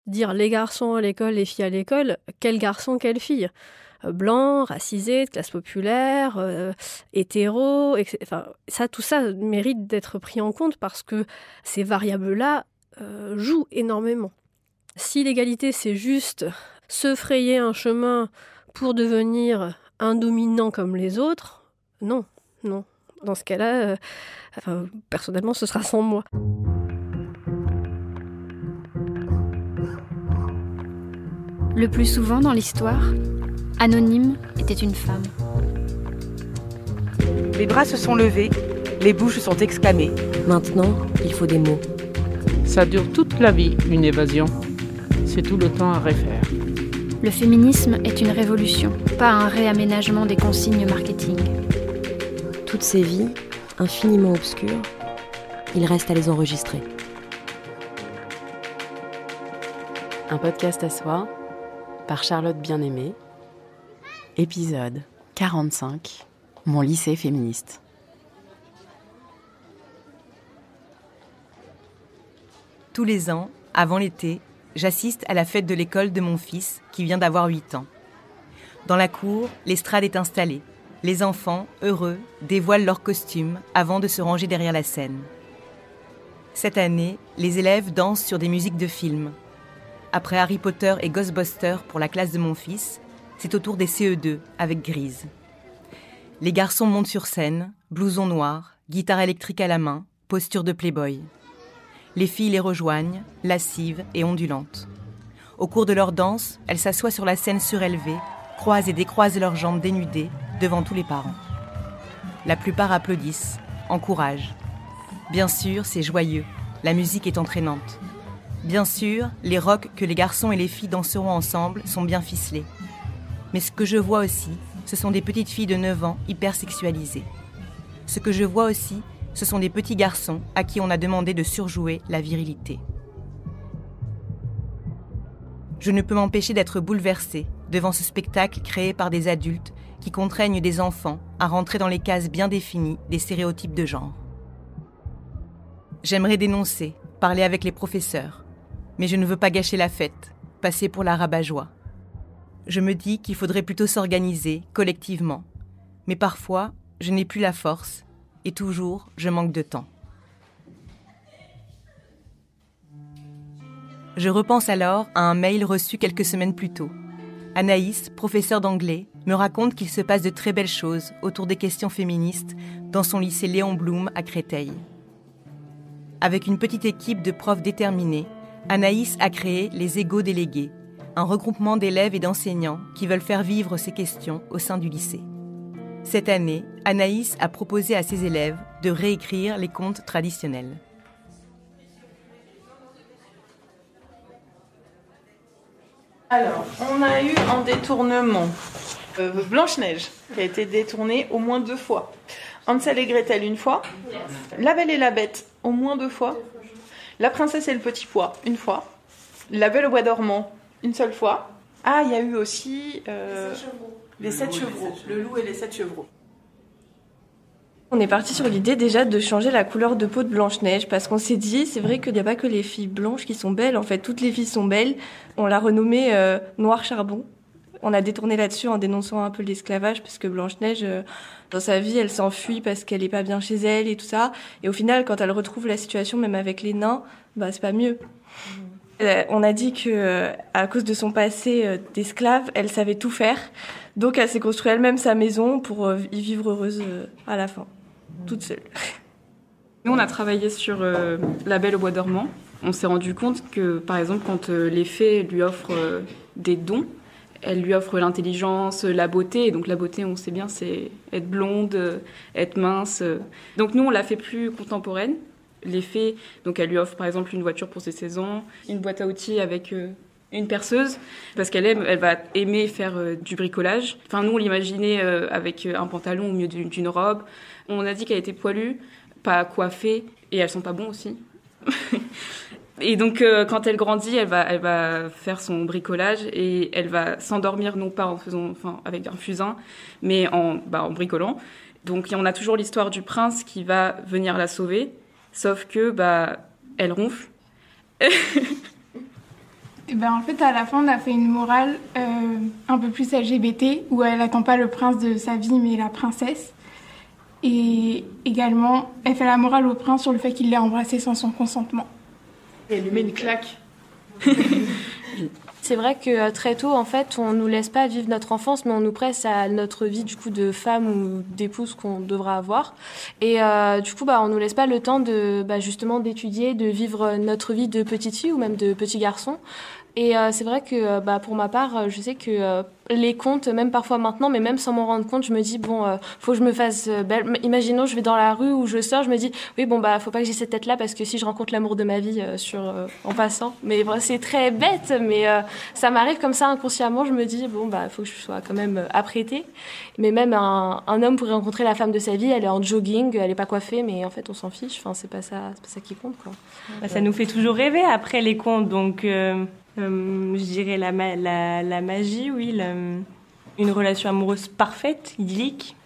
Dire les garçons à l'école, les filles à l'école, quel garçon, quelle fille ? Blanc, racisé, de classe populaire, hétéro, etc. Enfin, tout ça mérite d'être pris en compte parce que ces variables-là jouent énormément. Si l'égalité, c'est juste se frayer un chemin pour devenir un dominant comme les autres, non. Dans ce cas-là, personnellement, ce sera sans moi. Le plus souvent dans l'histoire, Anonyme était une femme. Les bras se sont levés, les bouches sont exclamées. Maintenant, il faut des mots. Ça dure toute la vie, une évasion. C'est tout le temps à refaire. Le féminisme est une révolution, pas un réaménagement des consignes marketing. Toutes ces vies, infiniment obscures, il reste à les enregistrer. Un podcast à soi, par Charlotte Bien-Aimée. Épisode 45, mon lycée féministe. Tous les ans, avant l'été, j'assiste à la fête de l'école de mon fils qui vient d'avoir 8 ans. Dans la cour, l'estrade est installée. Les enfants, heureux, dévoilent leurs costumes avant de se ranger derrière la scène. Cette année, les élèves dansent sur des musiques de films. Après Harry Potter et Ghostbusters pour la classe de mon fils, c'est au tour des CE2 avec Grise. Les garçons montent sur scène, blouson noir, guitare électrique à la main, posture de playboy. Les filles les rejoignent, lascives et ondulantes. Au cours de leur danse, elles s'assoient sur la scène surélevée, croisent et décroisent leurs jambes dénudées devant tous les parents. La plupart applaudissent, encouragent. Bien sûr, c'est joyeux, la musique est entraînante. Bien sûr, les rocks que les garçons et les filles danseront ensemble sont bien ficelés. Mais ce que je vois aussi, ce sont des petites filles de 9 ans hypersexualisées. Ce que je vois aussi, ce sont des petits garçons à qui on a demandé de surjouer la virilité. Je ne peux m'empêcher d'être bouleversée devant ce spectacle créé par des adultes qui contraignent des enfants à rentrer dans les cases bien définies des stéréotypes de genre. J'aimerais dénoncer, parler avec les professeurs, mais je ne veux pas gâcher la fête, passer pour la rabat-joie. Je me dis qu'il faudrait plutôt s'organiser collectivement, mais parfois, je n'ai plus la force et toujours, je manque de temps. Je repense alors à un mail reçu quelques semaines plus tôt. Anaïs, professeure d'anglais, me raconte qu'il se passe de très belles choses autour des questions féministes dans son lycée Léon Blum à Créteil. Avec une petite équipe de profs déterminés, Anaïs a créé les égo-délégués, un regroupement d'élèves et d'enseignants qui veulent faire vivre ces questions au sein du lycée. Cette année, Anaïs a proposé à ses élèves de réécrire les contes traditionnels. Alors, on a eu un détournement. Blanche-Neige, qui a été détournée au moins 2 fois. Hansel et Gretel, 1 fois. La Belle et la Bête, au moins 2 fois. La Princesse et le Petit Pois, 1 fois. La Belle au Bois dormant, 1 seule fois. Ah, il y a eu aussi les 7 chevreaux. Le loup et les 7 chevreaux. On est parti sur l'idée déjà de changer la couleur de peau de Blanche-Neige parce qu'on s'est dit, c'est vrai qu'il n'y a pas que les filles blanches qui sont belles, en fait toutes les filles sont belles. On l'a renommée Noir Charbon. On a détourné là-dessus en dénonçant un peu l'esclavage parce que Blanche-Neige, dans sa vie, elle s'enfuit parce qu'elle est pas bien chez elle et tout ça. Et au final, quand elle retrouve la situation, même avec les nains, bah c'est pas mieux. On a dit que à cause de son passé d'esclave, elle savait tout faire. Donc elle s'est construite elle-même sa maison pour y vivre heureuse à la fin, toute seule. Nous, on a travaillé sur La Belle au Bois dormant. On s'est rendu compte que, par exemple, quand les fées lui offrent des dons, elles lui offrent l'intelligence, la beauté. Et donc la beauté, on sait bien, c'est être blonde, être mince. Donc nous, on l'a fait plus contemporaine. Les fées, donc elle lui offre par exemple une voiture pour ses 16 ans, une boîte à outils avec une perceuse, parce elle va aimer faire du bricolage. Enfin, nous, on l'imaginait avec un pantalon au milieu d'une robe. On a dit qu'elle était poilue, pas coiffée, et elles sont pas bonnes aussi. Et donc, quand elle grandit, elle va faire son bricolage et elle va s'endormir, non pas avec un fusain, mais en bricolant. Donc, on a toujours l'histoire du prince qui va venir la sauver, sauf que, elle ronfle. Et en fait, à la fin, on a fait une morale un peu plus LGBT, où elle n'attend pas le prince de sa vie, mais la princesse. Et également, elle fait la morale au prince sur le fait qu'il l'ait embrassée sans son consentement. Et elle lui met une claque. C'est vrai que très tôt, en fait, on nous laisse pas vivre notre enfance, mais on nous presse à notre vie du coup de femme ou d'épouse qu'on devra avoir. Et du coup, on nous laisse pas le temps de justement d'étudier, de vivre notre vie de petite fille ou même de petit garçon. Et c'est vrai que pour ma part, je sais que les contes, même parfois maintenant, mais même sans m'en rendre compte, je me dis faut que je me fasse belle. Imaginons, je vais dans la rue ou je sors, je me dis oui faut pas que j'ai cette tête-là parce que si je rencontre l'amour de ma vie en passant. Mais c'est très bête, mais ça m'arrive comme ça inconsciemment. Je me dis faut que je sois quand même apprêtée. Mais même un homme pourrait rencontrer la femme de sa vie, elle est en jogging, elle est pas coiffée, mais en fait on s'en fiche. Enfin c'est pas ça qui compte quoi. Ça nous fait toujours rêver après les contes, donc. Je dirais la magie, oui, une relation amoureuse parfaite, idyllique.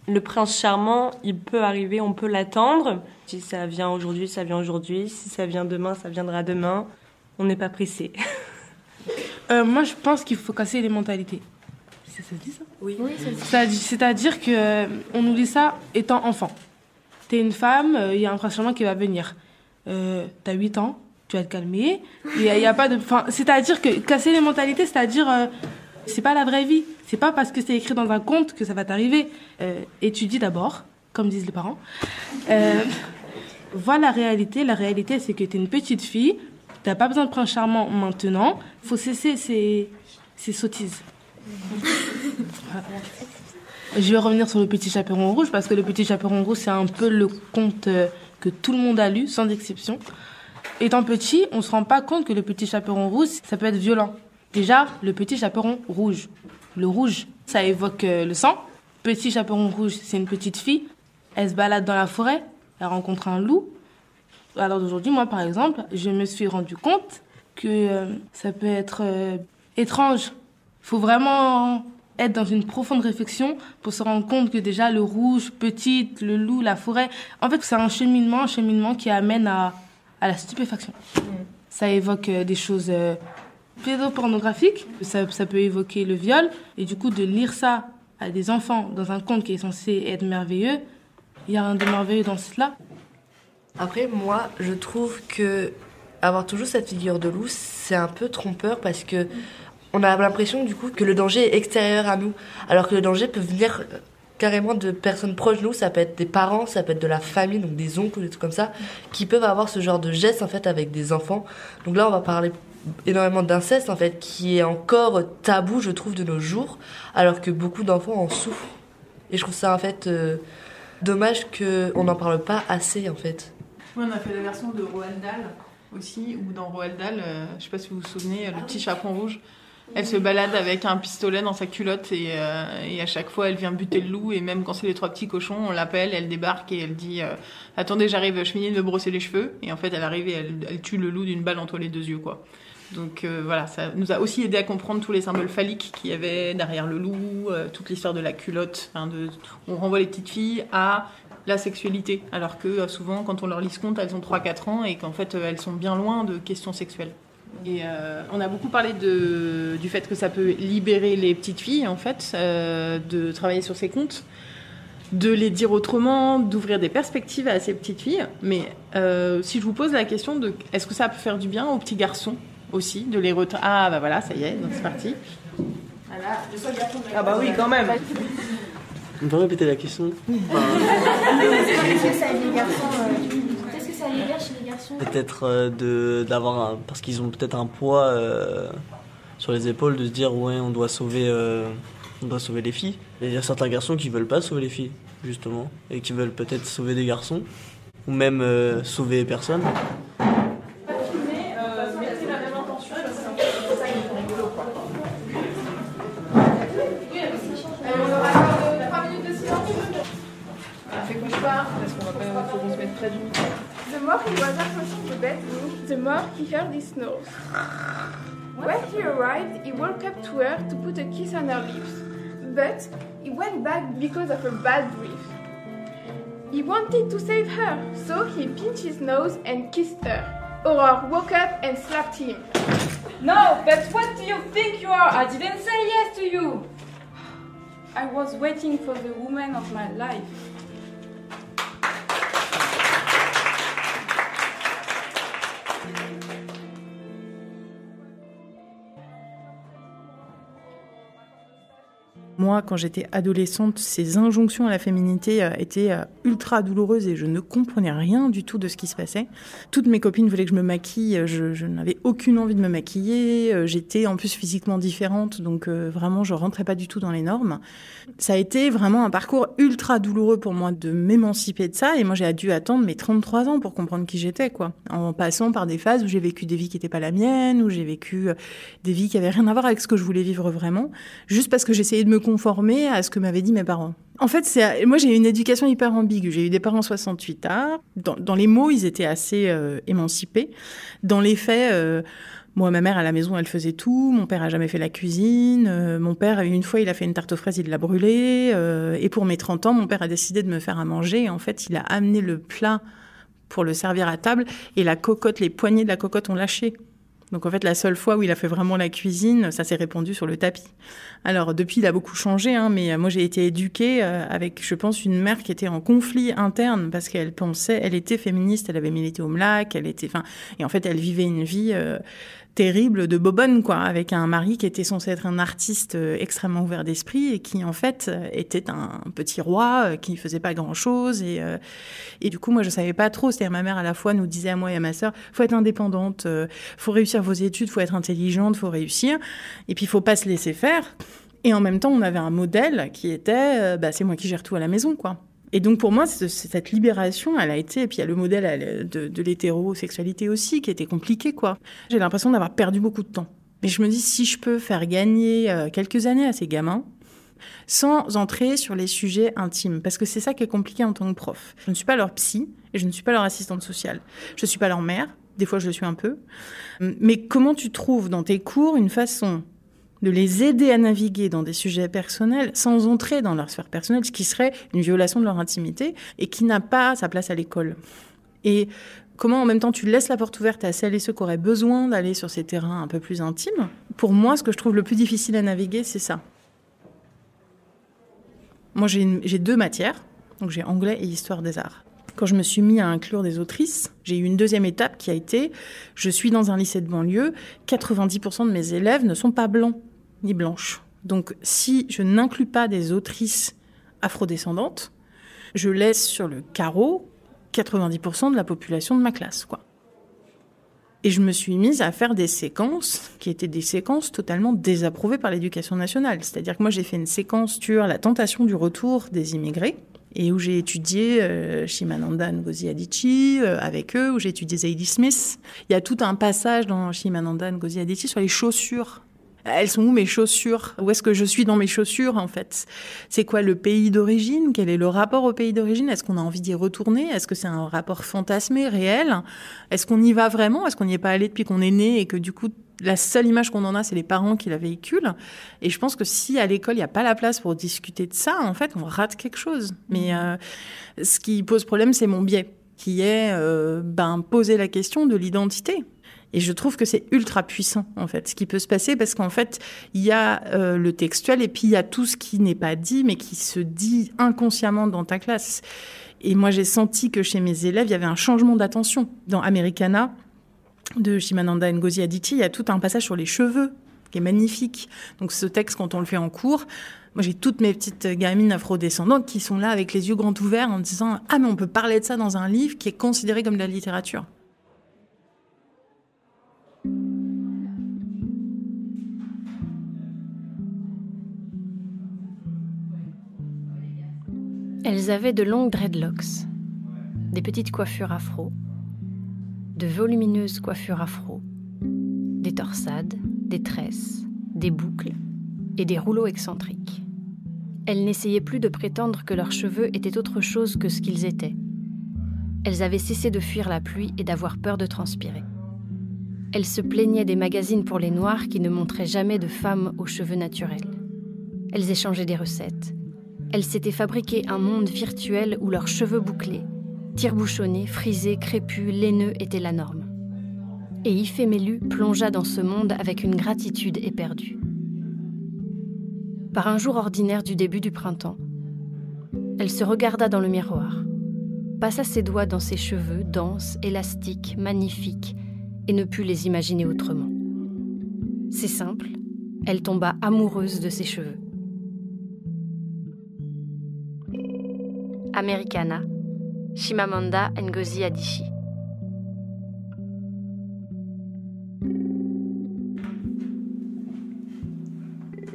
Le prince charmant, il peut arriver, on peut l'attendre. Si ça vient aujourd'hui, ça vient aujourd'hui. Si ça vient demain, ça viendra demain. On n'est pas pressé. Moi, je pense qu'il faut casser les mentalités. Ça se dit ça ? Oui, ça dit. C'est-à-dire qu'on nous dit ça étant enfant. T'es une femme, il y a un prince charmant qui va venir. T'as 8 ans. Tu vas te calmer. Il y a pas de. C'est-à-dire que casser les mentalités, c'est-à-dire c'est pas la vraie vie. C'est pas parce que c'est écrit dans un conte que ça va t'arriver. Étudie d'abord, comme disent les parents. Vois la réalité. La réalité, c'est que t'es une petite fille. T'as pas besoin de prince charmant maintenant. Faut cesser ces sottises. Je vais revenir sur le Petit Chaperon Rouge parce que le Petit Chaperon Rouge, c'est un peu le conte que tout le monde a lu, sans exception. Étant petit, on se rend pas compte que le Petit Chaperon Rouge, ça peut être violent. Déjà, le Petit Chaperon Rouge. Le rouge, ça évoque le sang. Petit Chaperon Rouge, c'est une petite fille. Elle se balade dans la forêt, elle rencontre un loup. Alors d'aujourd'hui, moi par exemple, je me suis rendu compte que ça peut être étrange. Il faut vraiment être dans une profonde réflexion pour se rendre compte que déjà le rouge, petite, le loup, la forêt, en fait c'est un cheminement qui amène à la stupéfaction. Ça évoque des choses pédopornographiques, ça peut évoquer le viol, et du coup de lire ça à des enfants dans un conte qui est censé être merveilleux, il y a un de merveilleux dans cela. Après, moi, je trouve que avoir toujours cette figure de loup, c'est un peu trompeur parce que on a l'impression du coup que le danger est extérieur à nous, alors que le danger peut venir carrément de personnes proches de nous. Ça peut être des parents, ça peut être de la famille, donc des oncles, des trucs comme ça, qui peuvent avoir ce genre de geste en fait avec des enfants. Donc là, on va parler énormément d'inceste en fait, qui est encore tabou, je trouve, de nos jours, alors que beaucoup d'enfants en souffrent. Et je trouve ça en fait dommage qu'on n'en parle pas assez en fait. Oui, on a fait la version de Roald Dahl aussi, où dans Roald Dahl, je sais pas si vous vous souvenez, le Petit Chaperon Rouge, elle se balade avec un pistolet dans sa culotte et à chaque fois elle vient buter le loup, et même quand c'est les 3 petits cochons, on l'appelle, elle débarque et elle dit attendez, j'arrive, je finis de me brosser les cheveux, et en fait elle arrive et elle tue le loup d'une balle entre les 2 yeux quoi. Donc voilà, ça nous a aussi aidé à comprendre tous les symboles phalliques qu'il y avait derrière le loup, toute l'histoire de la culotte, on renvoie les petites filles à la sexualité, alors que souvent quand on leur lit ce conte, elles ont 3-4 ans et qu'en fait elles sont bien loin de questions sexuelles. Et on a beaucoup parlé du fait que ça peut libérer les petites filles en fait, de travailler sur ces contes, de les dire autrement, d'ouvrir des perspectives à ces petites filles. Mais si je vous pose la question de est-ce que ça peut faire du bien aux petits garçons aussi, de les ah bah voilà, ça y est, donc c'est parti. Voilà, je sois garçon. Ah bah oui, quand même. On peut répéter la question? Est-ce que ça libère chez les garçons? Peut-être d'avoir parce qu'ils ont peut-être un poids sur les épaules, de se dire ouais, on doit sauver les filles. Et il y a certains garçons qui veulent pas sauver les filles justement, et qui veulent peut-être sauver des garçons ou même sauver personne. The more he was approaching the bedroom, the more he heard his snores. When he arrived, he walked up to her to put a kiss on her lips, but he went back because of a bad breath. He wanted to save her, so he pinched his nose and kissed her. Aurore woke up and slapped him. No, but what do you think you are? I didn't say yes to you. I was waiting for the woman of my life. Moi, quand j'étais adolescente, ces injonctions à la féminité étaient ultra douloureuses et je ne comprenais rien du tout de ce qui se passait. Toutes mes copines voulaient que je me maquille, je n'avais aucune envie de me maquiller. J'étais en plus physiquement différente, donc vraiment, je rentrais pas du tout dans les normes. Ça a été vraiment un parcours ultra douloureux pour moi de m'émanciper de ça. Et moi, j'ai dû attendre mes 33 ans pour comprendre qui j'étais, quoi. En passant par des phases où j'ai vécu des vies qui n'étaient pas la mienne, où j'ai vécu des vies qui avaient rien à voir avec ce que je voulais vivre vraiment, juste parce que j'essayais de me conformer à ce que m'avaient dit mes parents. En fait, moi, j'ai eu une éducation hyper ambiguë. J'ai eu des parents 68 dans les mots, ils étaient assez émancipés. Dans les faits, moi, ma mère, à la maison, elle faisait tout. Mon père a jamais fait la cuisine. Mon père, une fois, il a fait une tarte aux fraises, il l'a brûlée. Et pour mes 30 ans, mon père a décidé de me faire à manger. Et en fait, il a amené le plat pour le servir à table. Et la cocotte, les poignées de la cocotte ont lâché. Donc en fait, la seule fois où il a fait vraiment la cuisine, ça s'est répandu sur le tapis. Alors depuis, il a beaucoup changé, mais moi j'ai été éduquée avec, je pense, une mère qui était en conflit interne parce qu'elle pensait, elle était féministe, elle avait milité au MLAC, et en fait elle vivait une vie terrible de bobonne, quoi, avec un mari qui était censé être un artiste extrêmement ouvert d'esprit et qui en fait était un petit roi qui faisait pas grand-chose et du coup moi je savais pas trop. C'est-à-dire ma mère à la fois nous disait à moi et à ma sœur, faut être indépendante, faut réussir vos études, faut être intelligente, faut réussir et puis faut pas se laisser faire. Et en même temps on avait un modèle qui était c'est moi qui gère tout à la maison, quoi. Et donc, pour moi, cette libération, elle a été... Et puis, il y a le modèle de l'hétérosexualité aussi, qui était compliqué, quoi. J'ai l'impression d'avoir perdu beaucoup de temps. Mais je me dis, si je peux faire gagner quelques années à ces gamins, sans entrer sur les sujets intimes, parce que c'est ça qui est compliqué en tant que prof. Je ne suis pas leur psy, et je ne suis pas leur assistante sociale. Je ne suis pas leur mère, des fois je le suis un peu. Mais comment tu trouves dans tes cours une façon de les aider à naviguer dans des sujets personnels sans entrer dans leur sphère personnelle, ce qui serait une violation de leur intimité et qui n'a pas sa place à l'école. Et comment, en même temps, tu laisses la porte ouverte à celles et ceux qui auraient besoin d'aller sur ces terrains un peu plus intimes. Pour moi, ce que je trouve le plus difficile à naviguer, c'est ça. Moi, j'ai 2 matières, donc j'ai anglais et histoire des arts. Quand je me suis mis à inclure des autrices, j'ai eu une deuxième étape qui a été, je suis dans un lycée de banlieue, 90% de mes élèves ne sont pas blancs ni blanches. Donc si je n'inclus pas des autrices afrodescendantes, je laisse sur le carreau 90% de la population de ma classe, quoi. Et je me suis mise à faire des séquences qui étaient des séquences totalement désapprouvées par l'éducation nationale. C'est-à-dire que moi, j'ai fait une séquence sur la tentation du retour des immigrés, et où j'ai étudié Chimamanda Ngozi Adichie avec eux, où j'ai étudié Zadie Smith. Il y a tout un passage dans Chimamanda Ngozi Adichie sur les chaussures. Elles sont où mes chaussures ? Où est-ce que je suis dans mes chaussures, en fait ? C'est quoi le pays d'origine ? Quel est le rapport au pays d'origine ? Est-ce qu'on a envie d'y retourner ? Est-ce que c'est un rapport fantasmé, réel ? Est-ce qu'on y va vraiment ? Est-ce qu'on n'y est pas allé depuis qu'on est né et que du coup, la seule image qu'on en a, c'est les parents qui la véhiculent ? Et je pense que si à l'école, il n'y a pas la place pour discuter de ça, en fait, on rate quelque chose. Mais ce qui pose problème, c'est mon biais, qui est poser la question de l'identité. Et je trouve que c'est ultra puissant, en fait, ce qui peut se passer, parce qu'en fait, il y a le textuel et puis il y a tout ce qui n'est pas dit, mais qui se dit inconsciemment dans ta classe. Et moi, j'ai senti que chez mes élèves, il y avait un changement d'attention. Dans Americana, de Chimamanda Ngozi Adichie, il y a tout un passage sur les cheveux, qui est magnifique. Donc ce texte, quand on le fait en cours, moi, j'ai toutes mes petites gamines afrodescendantes qui sont là avec les yeux grands ouverts en disant « Ah, mais on peut parler de ça dans un livre qui est considéré comme de la littérature ». Elles avaient de longues dreadlocks, des petites coiffures afro, de volumineuses coiffures afro, des torsades, des tresses, des boucles et des rouleaux excentriques. Elles n'essayaient plus de prétendre que leurs cheveux étaient autre chose que ce qu'ils étaient. Elles avaient cessé de fuir la pluie et d'avoir peur de transpirer. Elles se plaignaient des magazines pour les Noirs qui ne montraient jamais de femmes aux cheveux naturels. Elles échangeaient des recettes. Elles s'étaient fabriqué un monde virtuel où leurs cheveux bouclés, tire-bouchonnés, frisés, crépus, laineux étaient la norme. Et Ifemelu plongea dans ce monde avec une gratitude éperdue. Par un jour ordinaire du début du printemps, elle se regarda dans le miroir, passa ses doigts dans ses cheveux denses, élastiques, magnifiques, et ne put les imaginer autrement. C'est simple, elle tomba amoureuse de ses cheveux. Americana, Chimamanda Ngozi Adichie.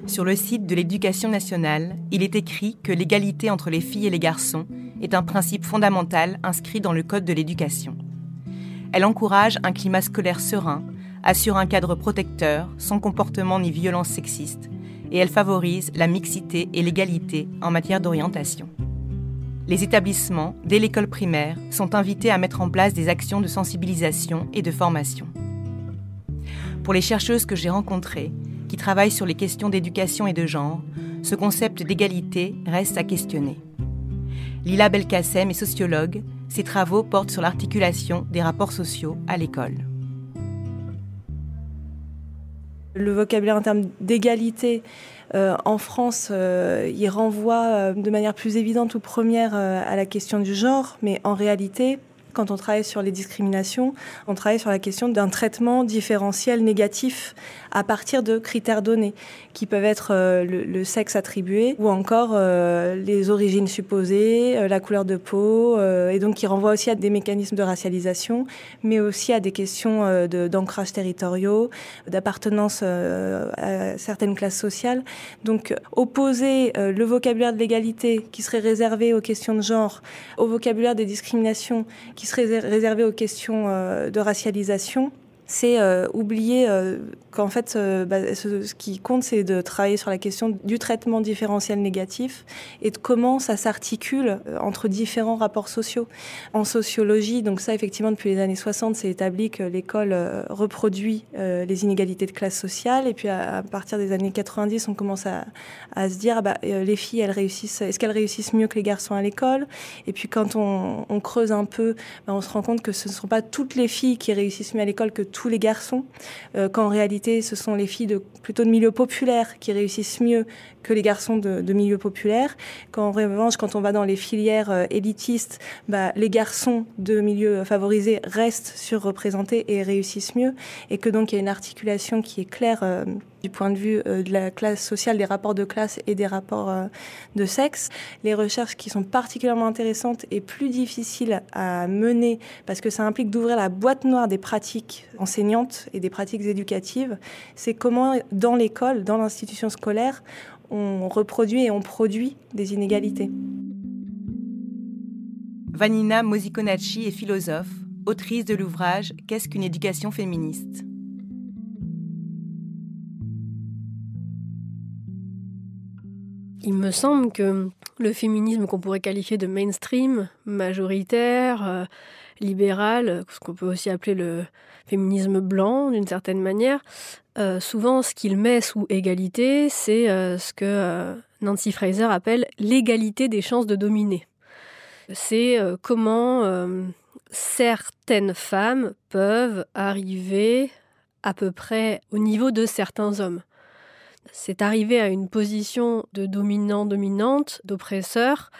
Sur le site de l'Éducation nationale, il est écrit que l'égalité entre les filles et les garçons est un principe fondamental inscrit dans le Code de l'éducation. Elle encourage un climat scolaire serein, assure un cadre protecteur, sans comportement ni violence sexiste, et elle favorise la mixité et l'égalité en matière d'orientation. Les établissements, dès l'école primaire, sont invités à mettre en place des actions de sensibilisation et de formation. Pour les chercheuses que j'ai rencontrées, qui travaillent sur les questions d'éducation et de genre, ce concept d'égalité reste à questionner. Lila Belkacem est sociologue, ses travaux portent sur l'articulation des rapports sociaux à l'école. Le vocabulaire en termes d'égalité en France, il renvoie de manière plus évidente ou première à la question du genre, mais en réalité, quand on travaille sur les discriminations, on travaille sur la question d'un traitement différentiel négatif à partir de critères donnés, qui peuvent être le sexe attribué ou encore les origines supposées, la couleur de peau, et donc qui renvoient aussi à des mécanismes de racialisation, mais aussi à des questions d'ancrage territoriaux, d'appartenance à certaines classes sociales. Donc opposer le vocabulaire de l'égalité qui serait réservé aux questions de genre au vocabulaire des discriminations qui serait réservé aux questions de racialisation, c'est oublier qu'en fait, ce qui compte, c'est de travailler sur la question du traitement différentiel négatif et de comment ça s'articule entre différents rapports sociaux. En sociologie, donc ça, effectivement, depuis les années 60, c'est établi que l'école reproduit les inégalités de classe sociale. Et puis, à partir des années 90, on commence à se dire, les filles, est-ce qu'elles réussissent mieux que les garçons à l'école? Et puis, quand on creuse un peu, on se rend compte que ce ne sont pas toutes les filles qui réussissent mieux à l'école que tous les garçons, qu'en réalité ce sont les filles plutôt de milieux populaires qui réussissent mieux que les garçons de milieux populaires, qu'en revanche quand on va dans les filières élitistes, les garçons de milieux favorisés restent surreprésentés et réussissent mieux, et que donc il y a une articulation qui est claire du point de vue de la classe sociale, des rapports de classe et des rapports de sexe. Les recherches qui sont particulièrement intéressantes et plus difficiles à mener parce que ça implique d'ouvrir la boîte noire des pratiques enseignantes et des pratiques éducatives, c'est comment dans l'école, dans l'institution scolaire, on reproduit et on produit des inégalités. Vanina Mozikonacci est philosophe, autrice de l'ouvrage « Qu'est-ce qu'une éducation féministe ?» Il me semble que le féminisme qu'on pourrait qualifier de mainstream, majoritaire, libéral, ce qu'on peut aussi appeler le féminisme blanc d'une certaine manière, souvent ce qu'il met sous égalité, c'est ce que Nancy Fraser appelle l'égalité des chances de dominer. C'est comment certaines femmes peuvent arriver à peu près au niveau de certains hommes. C'est arriver à une position de dominant-dominante, d'oppresseur.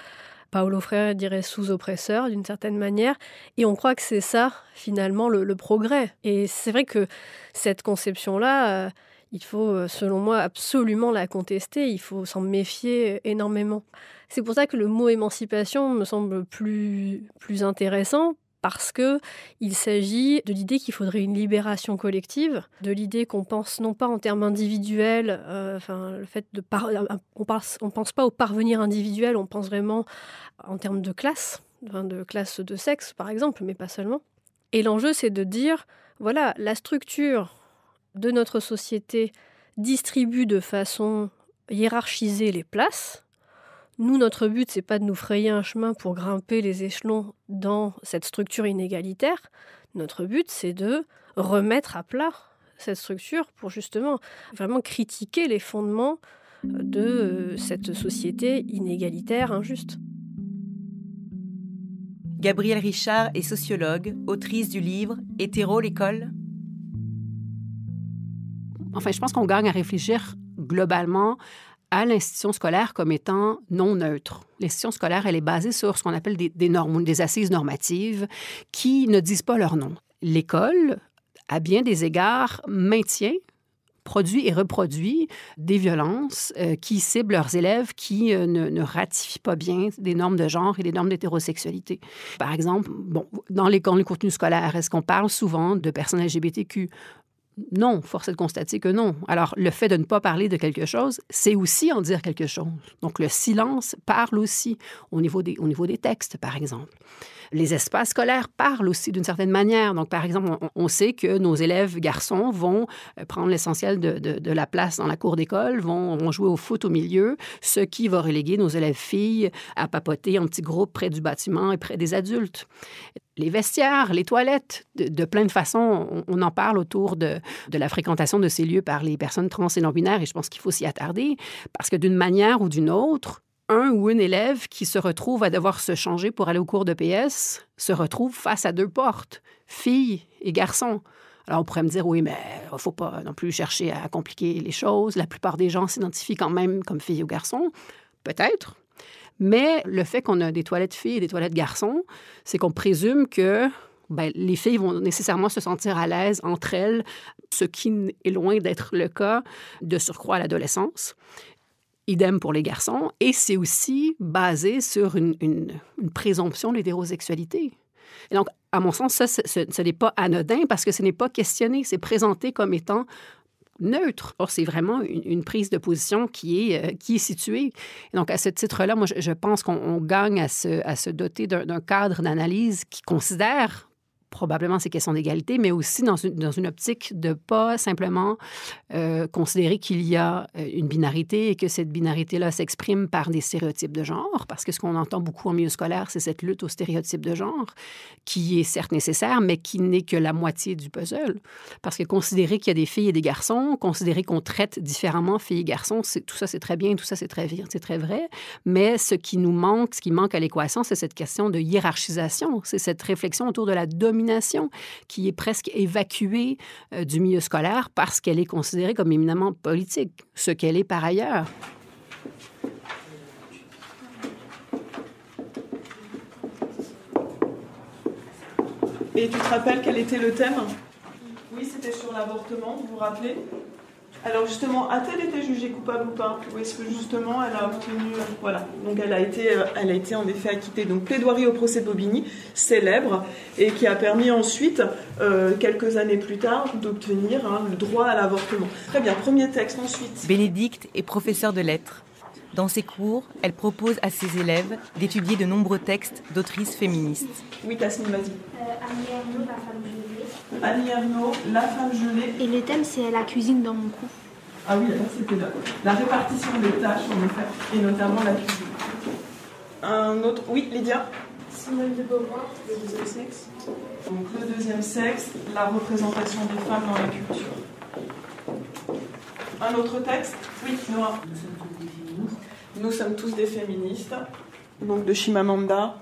Paulo Freire dirait sous-oppresseur d'une certaine manière. Et on croit que c'est ça, finalement, le progrès. Et c'est vrai que cette conception-là, il faut, selon moi, absolument la contester. Il faut s'en méfier énormément. C'est pour ça que le mot émancipation me semble plus intéressant. Parce qu'il s'agit de l'idée qu'il faudrait une libération collective, de l'idée qu'on pense non pas en termes individuels, le fait de on pense pas au parvenir individuel, on pense vraiment en termes de classe de sexe par exemple, mais pas seulement. Et l'enjeu c'est de dire, voilà, la structure de notre société distribue de façon hiérarchisée les places. Nous, notre but, c'est pas de nous frayer un chemin pour grimper les échelons dans cette structure inégalitaire. Notre but, c'est de remettre à plat cette structure pour justement vraiment critiquer les fondements de cette société inégalitaire, injuste. Gabrielle Richard est sociologue, autrice du livre « Hétéro, l'école ». Enfin, je pense qu'on gagne à réfléchir globalement à l'institution scolaire comme étant non neutre. L'institution scolaire, elle est basée sur ce qu'on appelle des normes, des assises normatives qui ne disent pas leur nom. L'école, à bien des égards, maintient, produit et reproduit des violences qui ciblent leurs élèves qui ne ratifient pas bien des normes de genre et des normes d'hétérosexualité. Par exemple, dans les contenus scolaires, est-ce qu'on parle souvent de personnes LGBTQ? Non, force est de constater que non. Alors, le fait de ne pas parler de quelque chose, c'est aussi en dire quelque chose. Donc, le silence parle aussi au niveau des textes, par exemple. Les espaces scolaires parlent aussi d'une certaine manière. Donc, par exemple, on sait que nos élèves garçons vont prendre l'essentiel de la place dans la cour d'école, vont jouer au foot au milieu, ce qui va reléguer nos élèves filles à papoter en petits groupes près du bâtiment et près des adultes. Les vestiaires, les toilettes, de plein de façons, on en parle autour de la fréquentation de ces lieux par les personnes trans et non-binaires, et je pense qu'il faut s'y attarder, parce que d'une manière ou d'une autre, un ou une élève qui se retrouve à devoir se changer pour aller au cours de PS se retrouve face à deux portes, filles et garçons. Alors, on pourrait me dire, oui, mais il ne faut pas non plus chercher à compliquer les choses. La plupart des gens s'identifient quand même comme filles ou garçons. Peut-être. Mais le fait qu'on a des toilettes filles et des toilettes garçons, c'est qu'on présume que les filles vont nécessairement se sentir à l'aise entre elles, ce qui est loin d'être le cas de surcroît à l'adolescence. Idem pour les garçons. Et c'est aussi basé sur une présomption d'hétérosexualité. Et donc, à mon sens, ça, ce n'est pas anodin parce que ce n'est pas questionné. C'est présenté comme étant neutre. Or, c'est vraiment une prise de position qui est située. Et donc, à ce titre-là, moi, je pense qu'on gagne à se doter d'un cadre d'analyse qui considère probablement ces questions d'égalité, mais aussi dans une optique de pas simplement considérer qu'il y a une binarité et que cette binarité-là s'exprime par des stéréotypes de genre, parce que ce qu'on entend beaucoup en milieu scolaire, c'est cette lutte aux stéréotypes de genre, qui est certes nécessaire, mais qui n'est que la moitié du puzzle. Parce que considérer qu'il y a des filles et des garçons, considérer qu'on traite différemment filles et garçons, tout ça, c'est très bien, tout ça, c'est très vrai, mais ce qui manque à l'équation, c'est cette question de hiérarchisation, c'est cette réflexion autour de la domination qui est presque évacuée du milieu scolaire parce qu'elle est considérée comme éminemment politique, ce qu'elle est par ailleurs. Et tu te rappelles quel était le thème? Oui, c'était sur l'avortement, vous vous rappelez? Alors justement, a-t-elle été jugée coupable ou pas? Ou est-ce que justement elle a obtenu... Voilà, donc elle a été en effet acquittée. Donc plaidoirie au procès de Bobigny, célèbre, et qui a permis ensuite, quelques années plus tard, d'obtenir le droit à l'avortement. Très bien, premier texte ensuite. Bénédicte est professeure de lettres. Dans ses cours, elle propose à ses élèves d'étudier de nombreux textes d'autrices féministes. Oui, Tasmin, vas-y. Annie Ernaux, La femme gelée. Annie Ernaux, La femme gelée. Et le thème, c'est la cuisine dans mon cou. Ah oui, alors c'était la répartition des tâches, en effet, et notamment la cuisine. Un autre, oui, Lydia. Simone de Beauvoir, Le deuxième sexe. Donc le deuxième sexe, la représentation des femmes dans la culture. Un autre texte? Oui, Noah. Nous sommes tous des féministes. Donc de Chimamanda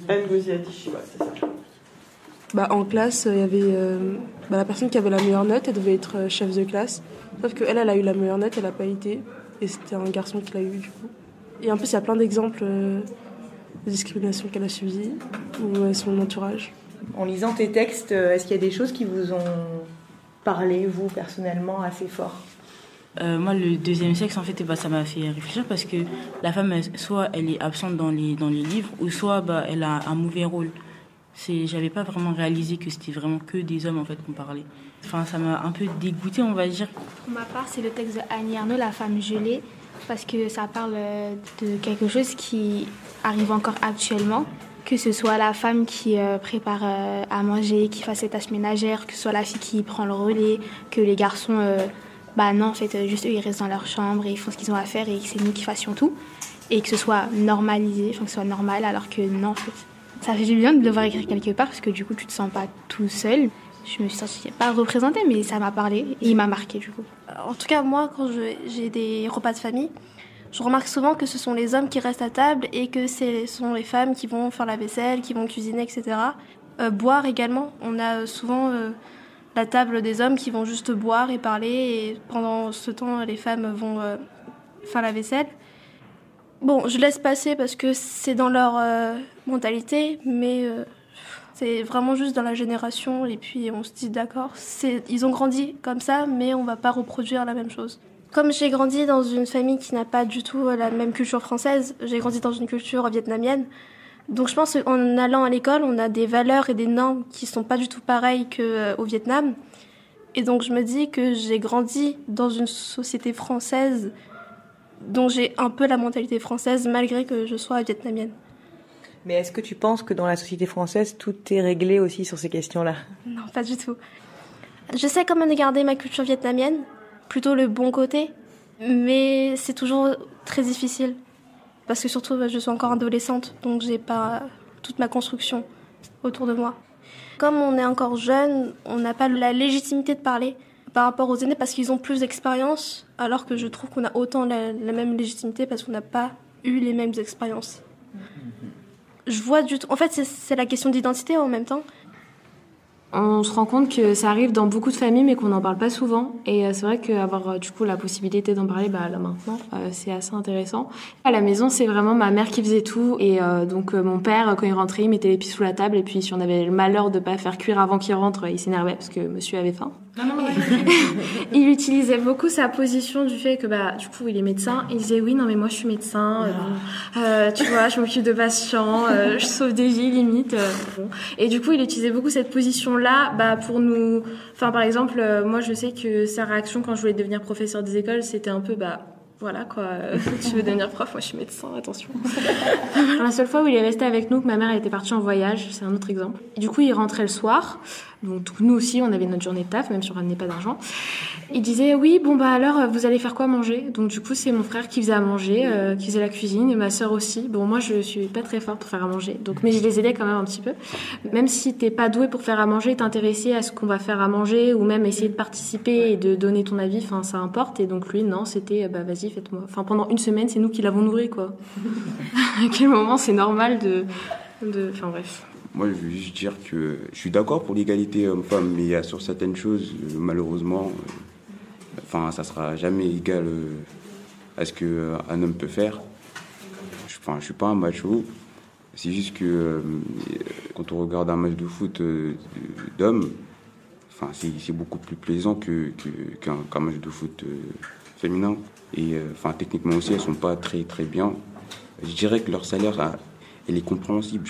Ngozi Adichie, c'est ça. En classe, il y avait la personne qui avait la meilleure note, elle devait être chef de classe. Sauf qu'elle a eu la meilleure note, elle n'a pas été. Et c'était un garçon qui l'a eu, du coup. Et en plus, il y a plein d'exemples de discrimination qu'elle a subies, ou son entourage. En lisant tes textes, est-ce qu'il y a des choses qui vous ont parlé, vous, personnellement, assez fort? Moi, le deuxième sexe, en fait, ça m'a fait réfléchir parce que la femme, soit elle est absente dans les livres, ou soit elle a un mauvais rôle. J'avais pas vraiment réalisé que c'était vraiment que des hommes, en fait, qu'on parlait. Enfin, ça m'a un peu dégoûtée, on va dire. Pour ma part, c'est le texte de Annie Ernaux, La femme gelée, parce que ça parle de quelque chose qui arrive encore actuellement, que ce soit la femme qui prépare à manger, qui fasse ses tâches ménagères, que ce soit la fille qui prend le relais, que les garçons... non, en fait, juste eux, ils restent dans leur chambre et ils font ce qu'ils ont à faire et c'est nous qui fassions tout. Et que ce soit normalisé, que ce soit normal, alors que non, en fait. Ça fait du bien de le voir écrire quelque part parce que du coup, tu te sens pas tout seul. Je me suis sentie pas représentée, mais ça m'a parlé et il m'a marqué du coup. En tout cas, moi, quand j'ai des repas de famille, je remarque souvent que ce sont les hommes qui restent à table et que ce sont les femmes qui vont faire la vaisselle, qui vont cuisiner, etc. Boire également. On a souvent... la table des hommes qui vont juste boire et parler, et pendant ce temps, les femmes vont faire la vaisselle. Bon, je laisse passer parce que c'est dans leur mentalité, mais c'est vraiment juste dans la génération, et puis on se dit d'accord, ils ont grandi comme ça, mais on va pas reproduire la même chose. Comme j'ai grandi dans une famille qui n'a pas du tout la même culture française, j'ai grandi dans une culture vietnamienne. Donc je pense qu'en allant à l'école, on a des valeurs et des normes qui sont pas du tout pareilles qu'au Vietnam. Et donc je me dis que j'ai grandi dans une société française dont j'ai un peu la mentalité française malgré que je sois vietnamienne. Mais est-ce que tu penses que dans la société française, tout est réglé aussi sur ces questions-là? Non, pas du tout. J'essaie quand même de garder ma culture vietnamienne, plutôt le bon côté, mais c'est toujours très difficile. Parce que surtout, je suis encore adolescente, donc j'ai pas toute ma construction autour de moi. Comme on est encore jeune, on n'a pas la légitimité de parler par rapport aux aînés parce qu'ils ont plus d'expérience, alors que je trouve qu'on a autant la même légitimité parce qu'on n'a pas eu les mêmes expériences. Je vois en fait, c'est la question d'identité en même temps. On se rend compte que ça arrive dans beaucoup de familles, mais qu'on n'en parle pas souvent. Et c'est vrai qu'avoir du coup la possibilité d'en parler là maintenant, c'est assez intéressant. À la maison, c'est vraiment ma mère qui faisait tout. Et donc mon père, quand il rentrait, il mettait les pieds sous la table. Et puis si on avait le malheur de pas faire cuire avant qu'il rentre, il s'énervait parce que monsieur avait faim. Il utilisait beaucoup sa position du fait que du coup il est médecin. Il disait oui, non mais moi je suis médecin. Tu vois, je m'occupe de patients, je sauve des vies limite. Bon. Et du coup il utilisait beaucoup cette position là pour nous. Enfin par exemple, moi je sais que sa réaction quand je voulais devenir professeur des écoles, c'était un peu voilà quoi, tu veux devenir prof, moi je suis médecin, attention. La seule fois où il est resté avec nous, que ma mère elle était partie en voyage, c'est un autre exemple. Et du coup il rentrait le soir, donc nous aussi on avait notre journée de taf, même si on ramenait pas d'argent. Il disait oui alors vous allez faire quoi manger? Donc du coup c'est mon frère qui faisait à manger, qui faisait la cuisine, et ma sœur aussi. Bon moi je suis pas très forte pour faire à manger, mais je les aidais quand même un petit peu. Même si t'es pas doué pour faire à manger, t'intéresser à ce qu'on va faire à manger, ou même essayer de participer et de donner ton avis, enfin ça importe. Et donc lui non, c'était vas-y faites-moi. Enfin pendant une semaine c'est nous qui l'avons nourri quoi. À quel moment c'est normal enfin bref. Moi, je veux juste dire que je suis d'accord pour l'égalité homme-femme, mais il y a sur certaines choses, malheureusement, ça sera jamais égal à ce qu'un homme peut faire. Je suis pas un macho. C'est juste que quand on regarde un match de foot d'hommes, c'est beaucoup plus plaisant qu'un match de foot féminin. Et techniquement aussi, elles sont pas très très bien. Je dirais que leur salaire, elle est compréhensible,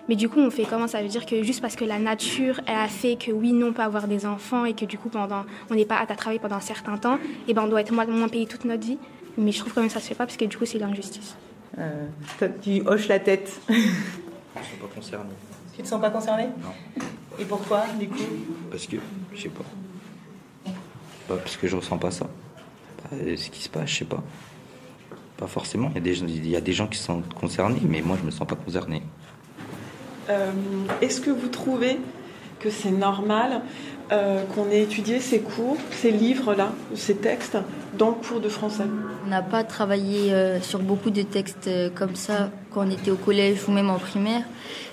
Mais du coup, on fait comment? Ça veut dire que juste parce que la nature, elle a fait que oui, nous, on peut avoir des enfants et que du coup, on n'est pas apte à travailler pendant un certain temps, et on doit être moins payé toute notre vie. Mais je trouve quand même que ça se fait pas parce que du coup, c'est l'injustice. Tu hoches la tête. Je ne suis pas concerné. Tu te sens pas concerné? Non. Et pourquoi, du coup? Parce que, je sais pas. Parce que je ressens pas ça. Ce qui se passe, je sais pas. Pas forcément. Il y a des gens qui sont concernés, mais moi, je me sens pas concerné. Est-ce que vous trouvez que c'est normal qu'on ait étudié ces cours, ces livres-là, ces textes, dans le cours de français? On n'a pas travaillé sur beaucoup de textes comme ça quand on était au collège ou même en primaire.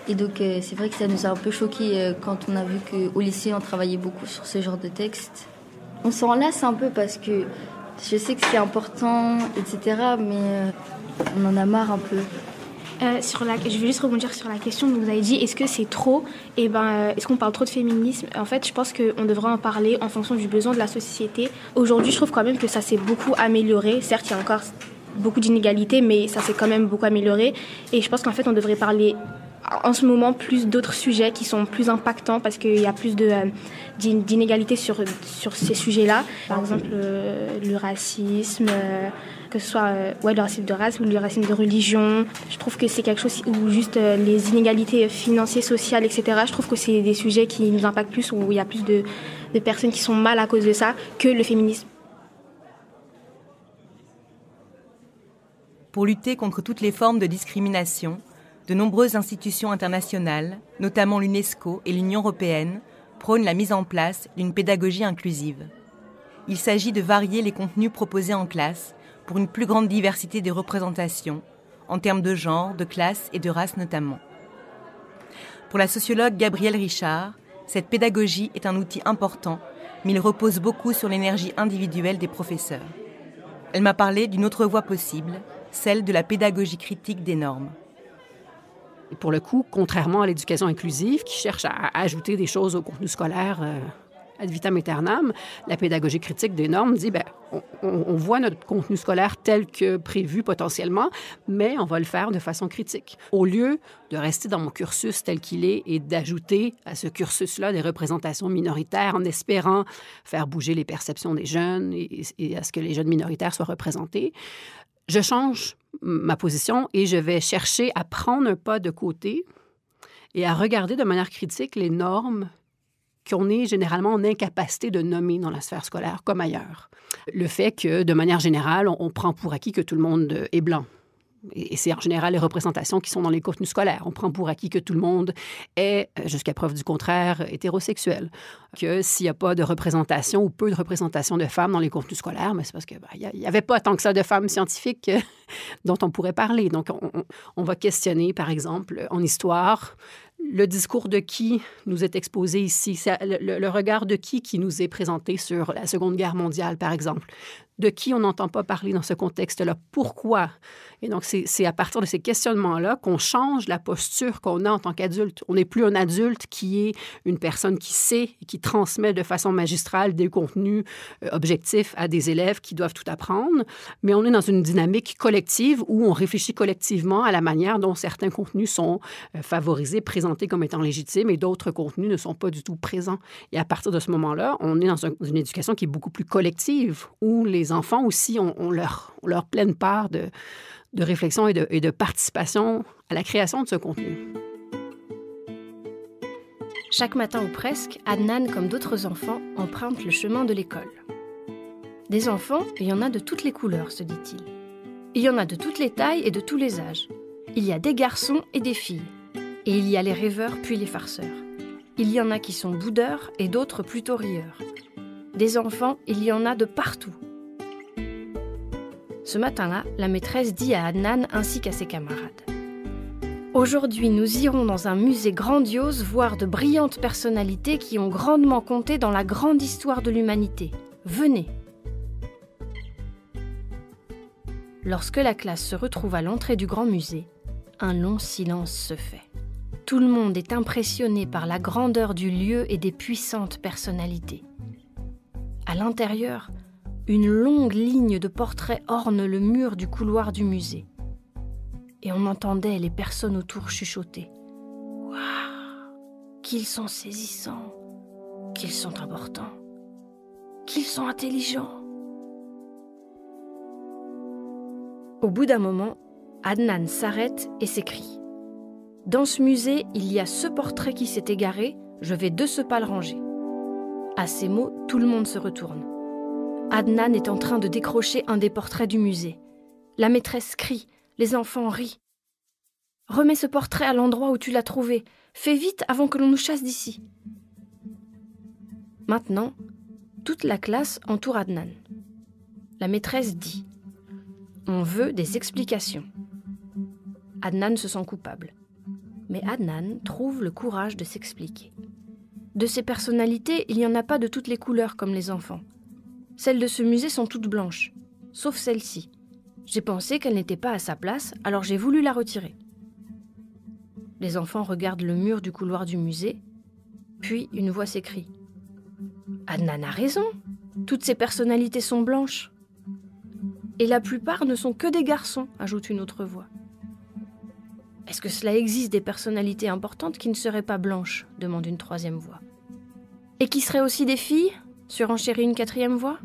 Et donc c'est vrai que ça nous a un peu choqués quand on a vu qu'au lycée on travaillait beaucoup sur ce genre de textes. On s'en lasse un peu parce que je sais que c'est important, etc. Mais on en a marre un peu. Je vais juste rebondir sur la question que vous avez dit, est-ce que c'est trop? Est-ce qu'on parle trop de féminisme? En fait, je pense qu'on devrait en parler en fonction du besoin de la société. Aujourd'hui, je trouve quand même que ça s'est beaucoup amélioré. Certes, il y a encore beaucoup d'inégalités, mais ça s'est quand même beaucoup amélioré. Et je pense qu'en fait, on devrait parler en ce moment plus d'autres sujets qui sont plus impactants parce qu'il y a plus d'inégalités sur ces sujets-là. Par exemple, le racisme, que ce soit le racisme de race ou le racisme de religion. Je trouve que c'est quelque chose où juste les inégalités financières, sociales, etc. Je trouve que c'est des sujets qui nous impactent plus, où il y a plus de personnes qui sont mal à cause de ça que le féminisme. Pour lutter contre toutes les formes de discrimination, de nombreuses institutions internationales, notamment l'UNESCO et l'Union européenne, prônent la mise en place d'une pédagogie inclusive. Il s'agit de varier les contenus proposés en classe pour une plus grande diversité de représentations, en termes de genre, de classe et de race notamment. Pour la sociologue Gabrielle Richard, Cette pédagogie est un outil important, mais il repose beaucoup sur l'énergie individuelle des professeurs. Elle m'a parlé d'une autre voie possible, celle de la pédagogie critique des normes. Et pour le coup, contrairement à l'éducation inclusive, qui cherche à ajouter des choses au contenu scolaire ad vitam aeternam, la pédagogie critique des normes dit, on voit notre contenu scolaire tel que prévu potentiellement, mais on va le faire de façon critique. Au lieu de rester dans mon cursus tel qu'il est et d'ajouter à ce cursus-là des représentations minoritaires en espérant faire bouger les perceptions des jeunes et à ce que les jeunes minoritaires soient représentés, je change ma position et je vais chercher à prendre un pas de côté et à regarder de manière critique les normes qu'on est généralement en incapacité de nommer dans la sphère scolaire comme ailleurs. Le fait que, de manière générale, on prend pour acquis que tout le monde est blanc. Et c'est en général les représentations qui sont dans les contenus scolaires. On prend pour acquis que tout le monde est, jusqu'à preuve du contraire, hétérosexuel. Que s'il n'y a pas de représentation ou peu de représentation de femmes dans les contenus scolaires, mais c'est parce qu'il n'y avait pas tant que ça de femmes scientifiques dont on pourrait parler. Donc, on va questionner, par exemple, en histoire, le discours de qui nous est exposé ici, le regard de qui nous est présenté sur la Seconde Guerre mondiale, par exemple. De qui on n'entend pas parler dans ce contexte-là? Pourquoi? Et donc, c'est à partir de ces questionnements-là qu'on change la posture qu'on a en tant qu'adulte. On n'est plus un adulte qui est une personne qui sait et qui transmet de façon magistrale des contenus objectifs à des élèves qui doivent tout apprendre, mais on est dans une dynamique collective où on réfléchit collectivement à la manière dont certains contenus sont favorisés, présentés comme étant légitimes et d'autres contenus ne sont pas du tout présents. Et à partir de ce moment-là, on est dans une éducation qui est beaucoup plus collective, où les enfants aussi ont leur pleine part de réflexion et de participation à la création de ce contenu. Chaque matin ou presque, Adnan, comme d'autres enfants, emprunte le chemin de l'école. Des enfants, il y en a de toutes les couleurs, se dit-il. Il y en a de toutes les tailles et de tous les âges. Il y a des garçons et des filles. Et il y a les rêveurs puis les farceurs. Il y en a qui sont boudeurs et d'autres plutôt rieurs. Des enfants, il y en a de partout. Ce matin-là, la maîtresse dit à Adnan ainsi qu'à ses camarades. Aujourd'hui, nous irons dans un musée grandiose voir de brillantes personnalités qui ont grandement compté dans la grande histoire de l'humanité. Venez. Lorsque la classe se retrouve à l'entrée du grand musée, un long silence se fait. Tout le monde est impressionné par la grandeur du lieu et des puissantes personnalités. À l'intérieur, une longue ligne de portraits orne le mur du couloir du musée. Et on entendait les personnes autour chuchoter. « Waouh, qu'ils sont saisissants, qu'ils sont importants, qu'ils sont intelligents. » Au bout d'un moment, Adnan s'arrête et s'écrie. « Dans ce musée, il y a ce portrait qui s'est égaré, je vais de ce pas le ranger. » À ces mots, tout le monde se retourne. Adnan est en train de décrocher un des portraits du musée. La maîtresse crie, les enfants rient. « Remets ce portrait à l'endroit où tu l'as trouvé. Fais vite avant que l'on nous chasse d'ici. » Maintenant, toute la classe entoure Adnan. La maîtresse dit « On veut des explications. » Adnan se sent coupable. Mais Adnan trouve le courage de s'expliquer. De ces personnalités, il n'y en a pas de toutes les couleurs comme les enfants. Celles de ce musée sont toutes blanches, sauf celle-ci. J'ai pensé qu'elle n'était pas à sa place, alors j'ai voulu la retirer. Les enfants regardent le mur du couloir du musée, puis une voix s'écrie. « Adnan a raison, toutes ces personnalités sont blanches. » « Et la plupart ne sont que des garçons, ajoute une autre voix. « Est-ce que cela existe des personnalités importantes qui ne seraient pas blanches ?» demande une troisième voix. « Et qui seraient aussi des filles ?» surenchérit une quatrième voix.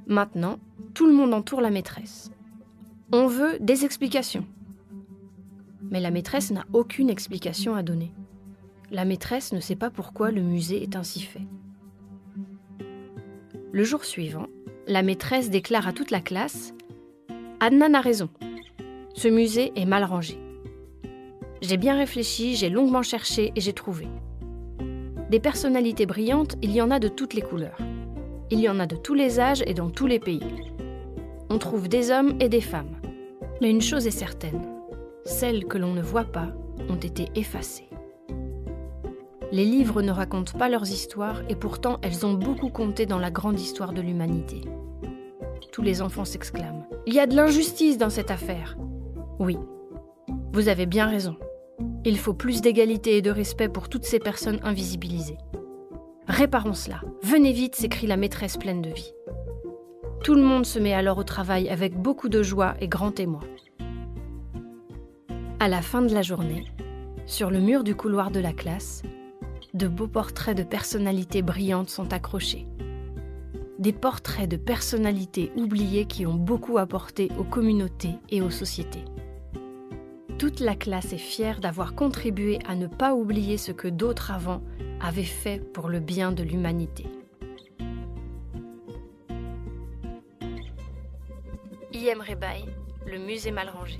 Maintenant, tout le monde entoure la maîtresse. On veut des explications. Mais la maîtresse n'a aucune explication à donner. La maîtresse ne sait pas pourquoi le musée est ainsi fait. Le jour suivant, la maîtresse déclare à toute la classe « Adnan a raison. Ce musée est mal rangé. J'ai bien réfléchi, j'ai longuement cherché et j'ai trouvé. Des personnalités brillantes, il y en a de toutes les couleurs. Il y en a de tous les âges et dans tous les pays. On trouve des hommes et des femmes. Mais une chose est certaine, celles que l'on ne voit pas ont été effacées. » Les livres ne racontent pas leurs histoires et pourtant elles ont beaucoup compté dans la grande histoire de l'humanité. Tous les enfants s'exclament « Il y a de l'injustice dans cette affaire !» Oui, vous avez bien raison. Il faut plus d'égalité et de respect pour toutes ces personnes invisibilisées. Réparons cela. Venez vite, s'écrie la maîtresse pleine de vie. Tout le monde se met alors au travail avec beaucoup de joie et grand émoi. À la fin de la journée, sur le mur du couloir de la classe, de beaux portraits de personnalités brillantes sont accrochés. Des portraits de personnalités oubliées qui ont beaucoup apporté aux communautés et aux sociétés. Toute la classe est fière d'avoir contribué à ne pas oublier ce que d'autres avant avaient fait pour le bien de l'humanité. I.M. Rebaille, le musée mal rangé.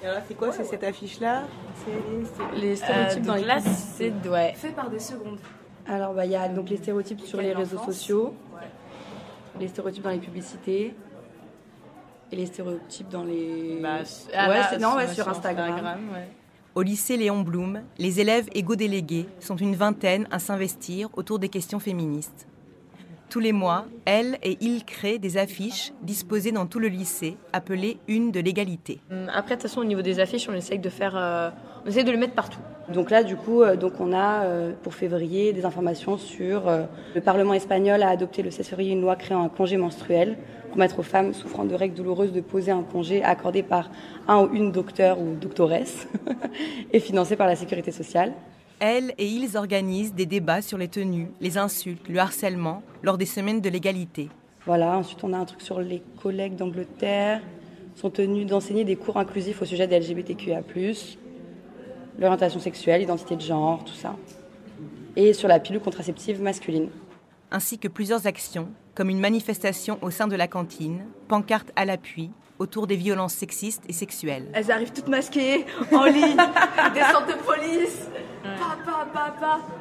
Et alors c'est quoi, c'est cette affiche-là? C'est les stéréotypes dans les là, c'est ouais. Fait par des secondes. Alors il y a donc les stéréotypes sur les réseaux sociaux, les stéréotypes dans les publicités et les stéréotypes dans les sur Instagram. Au lycée Léon Blum, les élèves égo-délégués sont une vingtaine à s'investir autour des questions féministes. Tous les mois, elles et ils créent des affiches disposées dans tout le lycée, appelées Une de l'égalité. Après, de toute façon, au niveau des affiches, on essaye de les mettre partout. Donc là, du coup, on a pour février des informations sur le Parlement espagnol a adopté le 16 février une loi créant un congé menstruel pour permettre aux femmes souffrant de règles douloureuses de poser un congé accordé par un ou une docteur ou doctoresse et financé par la sécurité sociale. Elles et ils organisent des débats sur les tenues, les insultes, le harcèlement lors des semaines de l'égalité. Voilà, ensuite on a un truc sur les collègues d'Angleterre sont tenus d'enseigner des cours inclusifs au sujet des LGBTQIA+, l'orientation sexuelle, l'identité de genre, tout ça. Et sur la pilule contraceptive masculine. Ainsi que plusieurs actions, comme une manifestation au sein de la cantine, pancarte à l'appui, autour des violences sexistes et sexuelles. Elles arrivent toutes masquées, en ligne, descente de police,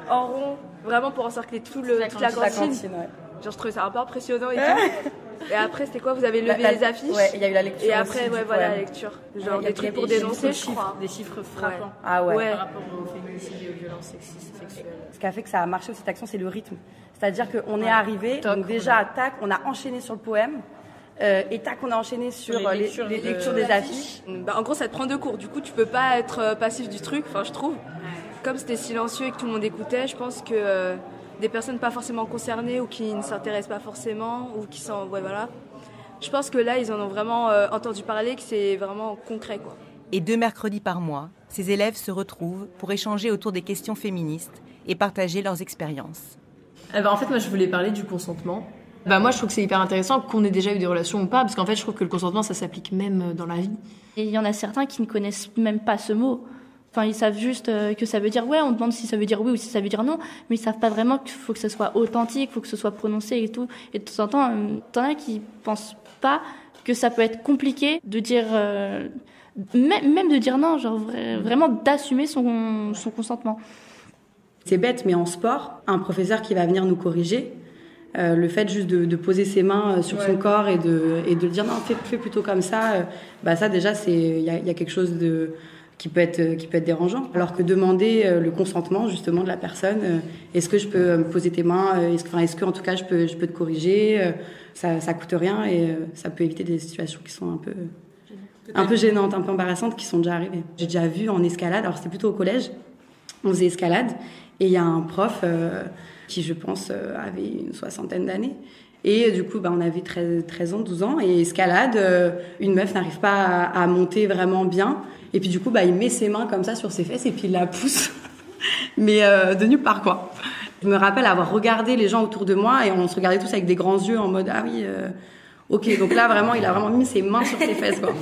en rond, vraiment pour encercler toute la cantine. Genre je trouvais ça un peu impressionnant et tout. Et après c'était quoi? Vous avez levé les affiches? Ouais, il y a eu la lecture. Et après la lecture. Genre des trucs pour dénoncer, je crois. Des chiffres frappants. Ouais. Ah ouais. Par rapport aux féminicides et aux violences sexistes et sexuelles. Ce qui a fait que ça a marché cette action, c'est le rythme. C'est-à-dire qu'on est arrivé, donc déjà tac, on a enchaîné sur le poème. Et tac, on a enchaîné sur les lectures des affiches. En gros, ça te prend deux cours. Du coup, tu peux pas être passif du truc, je trouve. Comme c'était silencieux et que tout le monde écoutait, je pense que des personnes pas forcément concernées ou qui ne s'intéressent pas forcément ou qui sont... Ouais, voilà. Je pense que là, ils en ont vraiment entendu parler, que c'est vraiment concret, quoi. Et 2 mercredis par mois, ces élèves se retrouvent pour échanger autour des questions féministes et partager leurs expériences. En fait, moi, je voulais parler du consentement. Moi, je trouve que c'est hyper intéressant qu'on ait déjà eu des relations ou pas, parce qu'en fait, je trouve que le consentement, ça s'applique même dans la vie. Et il y en a certains qui ne connaissent même pas ce mot. Enfin, ils savent juste que ça veut dire ouais, on demande si ça veut dire oui ou si ça veut dire non, mais ils savent pas vraiment qu'il faut que ce soit authentique, il faut que ce soit prononcé et tout. Et de temps en temps, t'en as qui pensent pas que ça peut être compliqué de dire, même de dire non, genre vraiment d'assumer son consentement. C'est bête, mais en sport, un professeur qui va venir nous corriger, le fait juste de poser ses mains sur son corps et de dire non, fais plutôt comme ça, ça déjà, il y a quelque chose qui peut être dérangeant. Alors que demander le consentement justement de la personne, est-ce que je peux me poser tes mains, est-ce que en tout cas je peux te corriger, ça coûte rien et ça peut éviter des situations qui sont un peu gênantes, un peu embarrassantes, qui sont déjà arrivées. J'ai déjà vu en escalade, alors c'était plutôt au collège, on faisait escalade et il y a un prof qui je pense avait une 60aine d'années. Et du coup, on avait 13 ans, 12 ans, et escalade, une meuf n'arrive pas à monter vraiment bien. Et puis du coup, il met ses mains comme ça sur ses fesses et puis il la pousse, mais de nulle part, quoi. Je me rappelle avoir regardé les gens autour de moi et on se regardait tous avec des grands yeux en mode « Ah oui, ok ». Donc là, vraiment, il a vraiment mis ses mains sur ses fesses, quoi.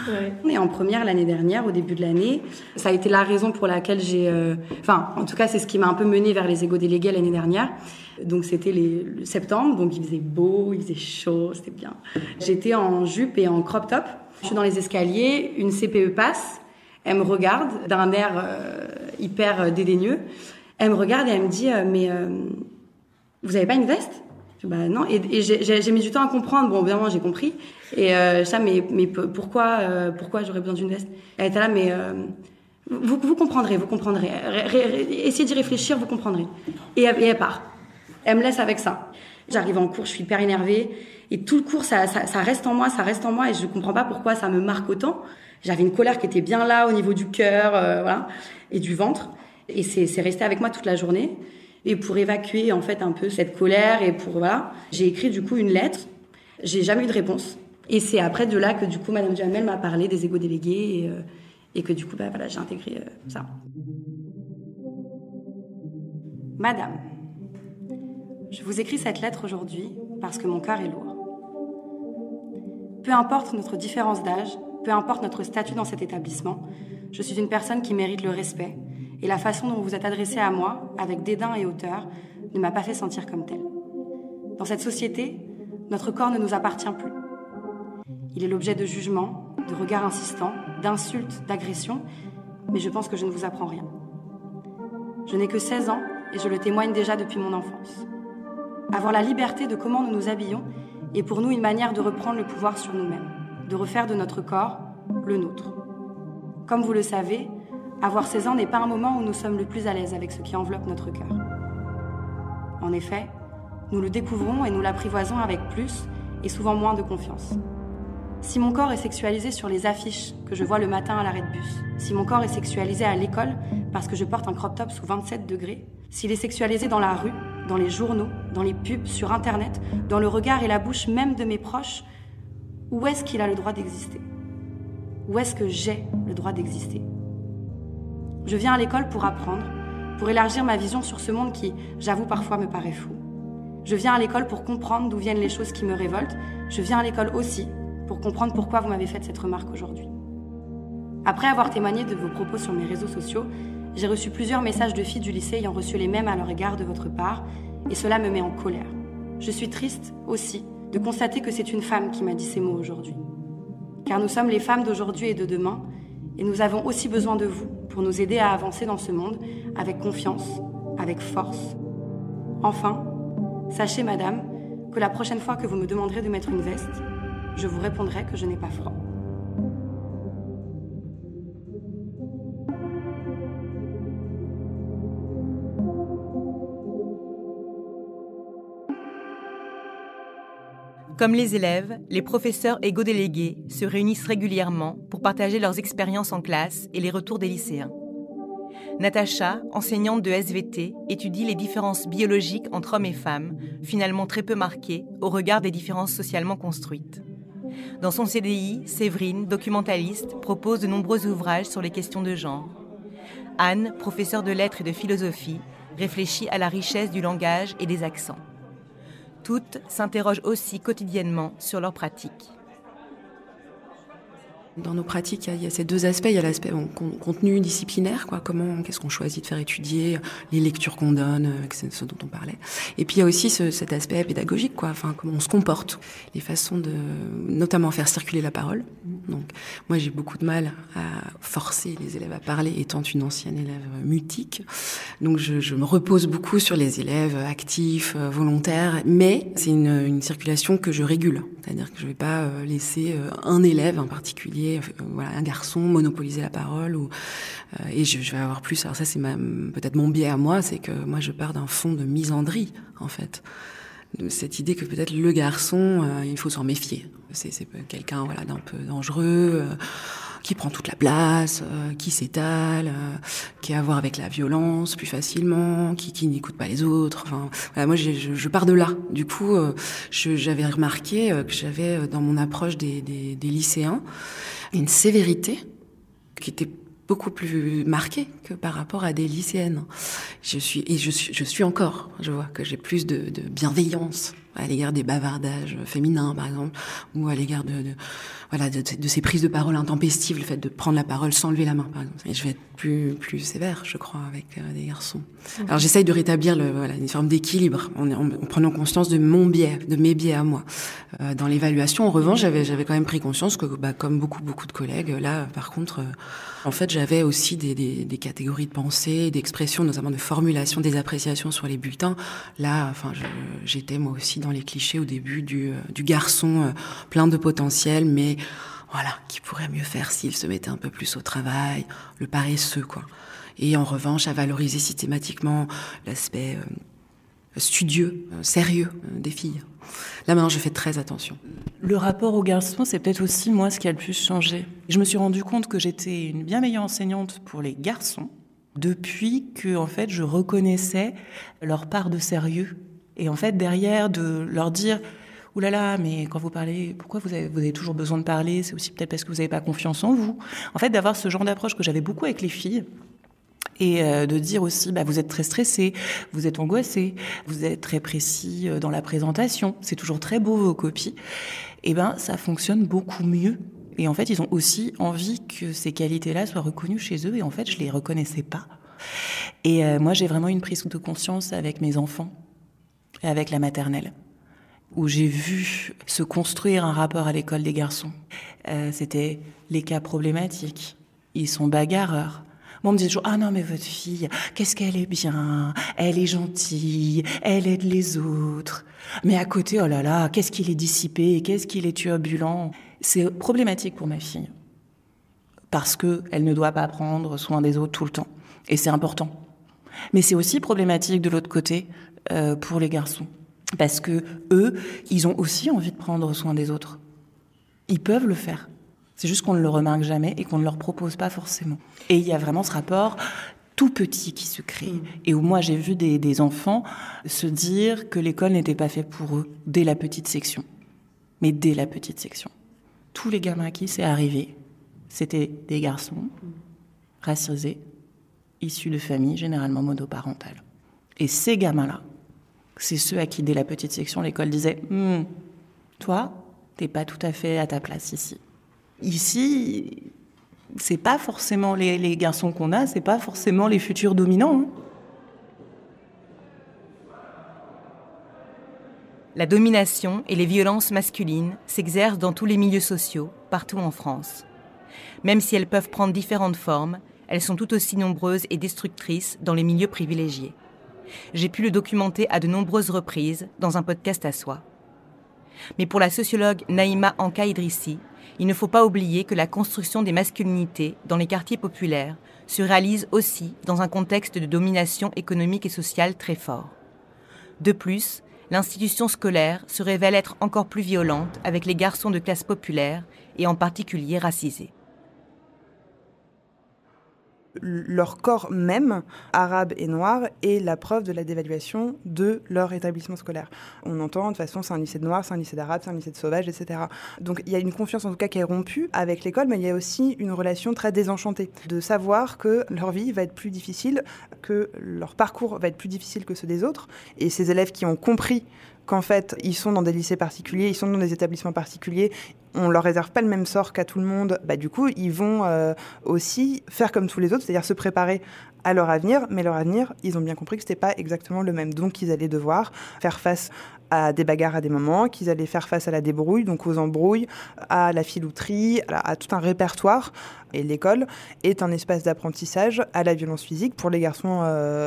Ouais. Et en première, l'année dernière, au début de l'année, ça a été la raison pour laquelle j'ai... en tout cas, c'est ce qui m'a un peu menée vers les égo-délégués l'année dernière. Donc c'était le septembre, donc il faisait beau, il faisait chaud, c'était bien. J'étais en jupe et en crop top. Je suis dans les escaliers, une CPE passe, elle me regarde d'un air hyper dédaigneux. Elle me regarde et elle me dit « Mais vous avez pas une veste ?» Bah non, et j'ai mis du temps à comprendre. Bon, évidemment, j'ai compris. Et ça, mais pourquoi j'aurais besoin d'une veste? Elle était là, mais vous comprendrez. Essayez d'y réfléchir, vous comprendrez. Et elle part. Elle me laisse avec ça. J'arrive en cours, je suis hyper énervée. Et tout le cours, ça reste en moi, et je comprends pas pourquoi ça me marque autant. J'avais une colère qui était bien là, au niveau du cœur, voilà, et du ventre. Et c'est resté avec moi toute la journée. Et pour évacuer en fait un peu cette colère j'ai écrit du coup une lettre. J'ai jamais eu de réponse. Et c'est après de là que du coup Madame Duhamel m'a parlé des égodélégués et que du coup j'ai intégré ça. Madame, je vous écris cette lettre aujourd'hui parce que mon cœur est lourd. Peu importe notre différence d'âge, peu importe notre statut dans cet établissement, je suis une personne qui mérite le respect. Et la façon dont vous vous êtes adressé à moi, avec dédain et hauteur, ne m'a pas fait sentir comme telle. Dans cette société, notre corps ne nous appartient plus. Il est l'objet de jugements, de regards insistants, d'insultes, d'agressions, mais je pense que je ne vous apprends rien. Je n'ai que 16 ans et je le témoigne déjà depuis mon enfance. Avoir la liberté de comment nous nous habillons est pour nous une manière de reprendre le pouvoir sur nous-mêmes, de refaire de notre corps le nôtre. Comme vous le savez, avoir 16 ans n'est pas un moment où nous sommes le plus à l'aise avec ce qui enveloppe notre cœur. En effet, nous le découvrons et nous l'apprivoisons avec plus et souvent moins de confiance. Si mon corps est sexualisé sur les affiches que je vois le matin à l'arrêt de bus, si mon corps est sexualisé à l'école parce que je porte un crop top sous 27 degrés, s'il est sexualisé dans la rue, dans les journaux, dans les pubs, sur Internet, dans le regard et la bouche même de mes proches, où est-ce qu'il a le droit d'exister? Où est-ce que j'ai le droit d'exister? Je viens à l'école pour apprendre, pour élargir ma vision sur ce monde qui, j'avoue, parfois me paraît fou. Je viens à l'école pour comprendre d'où viennent les choses qui me révoltent. Je viens à l'école aussi pour comprendre pourquoi vous m'avez fait cette remarque aujourd'hui. Après avoir témoigné de vos propos sur mes réseaux sociaux, j'ai reçu plusieurs messages de filles du lycée ayant reçu les mêmes à leur égard de votre part, et cela me met en colère. Je suis triste aussi de constater que c'est une femme qui m'a dit ces mots aujourd'hui. Car nous sommes les femmes d'aujourd'hui et de demain, et nous avons aussi besoin de vous pour nous aider à avancer dans ce monde avec confiance, avec force. Enfin, sachez, madame, que la prochaine fois que vous me demanderez de mettre une veste, je vous répondrai que je n'ai pas froid. Comme les élèves, les professeurs égodélégués se réunissent régulièrement pour partager leurs expériences en classe et les retours des lycéens. Natacha, enseignante de SVT, étudie les différences biologiques entre hommes et femmes, finalement très peu marquées au regard des différences socialement construites. Dans son CDI, Séverine, documentaliste, propose de nombreux ouvrages sur les questions de genre. Anne, professeure de lettres et de philosophie, réfléchit à la richesse du langage et des accents. Toutes s'interrogent aussi quotidiennement sur leurs pratiques. Dans nos pratiques, il y a ces deux aspects. Il y a l'aspect contenu disciplinaire, qu'est-ce qu'on choisit de faire étudier, les lectures qu'on donne, c'est ce dont on parlait. Et puis il y a aussi cet aspect pédagogique, comment on se comporte, les façons de, notamment faire circuler la parole. Donc, moi, j'ai beaucoup de mal à forcer les élèves à parler, étant une ancienne élève mutique. Donc, je me repose beaucoup sur les élèves actifs, volontaires, mais c'est une circulation que je régule. C'est-à-dire que je ne vais pas laisser un élève en particulier, un garçon, monopoliser la parole. Et je vais avoir plus... Alors ça, c'est peut-être mon biais à moi, c'est que moi, je pars d'un fond de misandrie, en fait. De cette idée que peut-être le garçon, il faut s'en méfier. C'est quelqu'un d'un peu dangereux, qui prend toute la place, qui s'étale, qui a à voir avec la violence plus facilement, qui n'écoute pas les autres. Enfin, voilà, moi, je pars de là. Du coup, j'avais remarqué que j'avais dans mon approche des lycéens une sévérité qui était beaucoup plus marquée que par rapport à des lycéennes. Je suis encore, je vois que j'ai plus de bienveillance à l'égard des bavardages féminins, par exemple, ou à l'égard de ces prises de parole intempestives, le fait de prendre la parole sans lever la main, par exemple. Et je vais être plus sévère, je crois, avec des garçons. Alors j'essaye de rétablir une forme d'équilibre en prenant conscience de mon biais, de mes biais à moi. Dans l'évaluation, en revanche, j'avais quand même pris conscience que, comme beaucoup de collègues, là, par contre, en fait, j'avais aussi des catégories de pensée, d'expression, notamment de formulation des appréciations sur les bulletins. Là, j'étais moi aussi dans les clichés au début du garçon plein de potentiel, mais voilà, qui pourrait mieux faire s'il se mettait un peu plus au travail, le paresseux, quoi. Et en revanche, à valoriser systématiquement l'aspect studieux, sérieux des filles. Là, maintenant, je fais très attention. Le rapport aux garçons, c'est peut-être aussi, moi, ce qui a le plus changé. Je me suis rendu compte que j'étais une bien meilleure enseignante pour les garçons depuis que, en fait, je reconnaissais leur part de sérieux. Et en fait, derrière, de leur dire « Ouh là là, mais quand vous parlez, pourquoi vous avez toujours besoin de parler ? C'est aussi peut-être parce que vous n'avez pas confiance en vous. » En fait, d'avoir ce genre d'approche que j'avais beaucoup avec les filles, et de dire aussi, vous êtes très stressé, vous êtes angoissé, vous êtes très précis dans la présentation, c'est toujours très beau vos copies, et ça fonctionne beaucoup mieux. Et en fait, ils ont aussi envie que ces qualités-là soient reconnues chez eux, et en fait, je les reconnaissais pas. Et moi, j'ai vraiment une prise de conscience avec mes enfants, et avec la maternelle, où j'ai vu se construire un rapport à l'école des garçons. C'était les cas problématiques, ils sont bagarreurs. Moi, on me disait toujours, ah non, mais votre fille, qu'est-ce qu'elle est bien, elle est gentille, elle aide les autres. Mais à côté, oh là là, qu'est-ce qu'il est dissipé, qu'est-ce qu'il est turbulent. C'est problématique pour ma fille. Parce qu'elle ne doit pas prendre soin des autres tout le temps. Et c'est important. Mais c'est aussi problématique de l'autre côté pour les garçons. Parce que eux, ils ont aussi envie de prendre soin des autres. Ils peuvent le faire. C'est juste qu'on ne le remarque jamais et qu'on ne leur propose pas forcément. Et il y a vraiment ce rapport tout petit qui se crée. Et où moi, j'ai vu des enfants se dire que l'école n'était pas faite pour eux dès la petite section. Mais dès la petite section. Tous les gamins à qui c'est arrivé, c'était des garçons racisés, issus de familles généralement monoparentales. Et ces gamins-là, c'est ceux à qui, dès la petite section, l'école disait « Toi, t'es pas tout à fait à ta place ici. » Ici, c'est pas forcément les garçons qu'on a, c'est pas forcément les futurs dominants. La domination et les violences masculines s'exercent dans tous les milieux sociaux, partout en France. Même si elles peuvent prendre différentes formes, elles sont tout aussi nombreuses et destructrices dans les milieux privilégiés. J'ai pu le documenter à de nombreuses reprises dans un podcast à soi. Mais pour la sociologue Naïma Anka-Idrissi, il ne faut pas oublier que la construction des masculinités dans les quartiers populaires se réalise aussi dans un contexte de domination économique et sociale très fort. De plus, l'institution scolaire se révèle être encore plus violente avec les garçons de classe populaire et en particulier racisés. Leur corps même, arabe et noir, est la preuve de la dévaluation de leur établissement scolaire. On entend, de toute façon, c'est un lycée de noirs, c'est un lycée d'arabes, c'est un lycée de sauvages, etc. Donc il y a une confiance en tout cas qui est rompue avec l'école, mais il y a aussi une relation très désenchantée, de savoir que leur vie va être plus difficile, que leur parcours va être plus difficile que ceux des autres, et ces élèves qui ont compris qu'en fait, ils sont dans des lycées particuliers, ils sont dans des établissements particuliers, on leur réserve pas le même sort qu'à tout le monde, du coup, ils vont aussi faire comme tous les autres, c'est-à-dire se préparer à leur avenir, mais leur avenir, ils ont bien compris que c'était pas exactement le même. Donc, ils allaient devoir faire face à des bagarres à des moments, qu'ils allaient faire face à la débrouille, donc aux embrouilles, à la filouterie, à tout un répertoire. Et l'école est un espace d'apprentissage à la violence physique pour les garçons,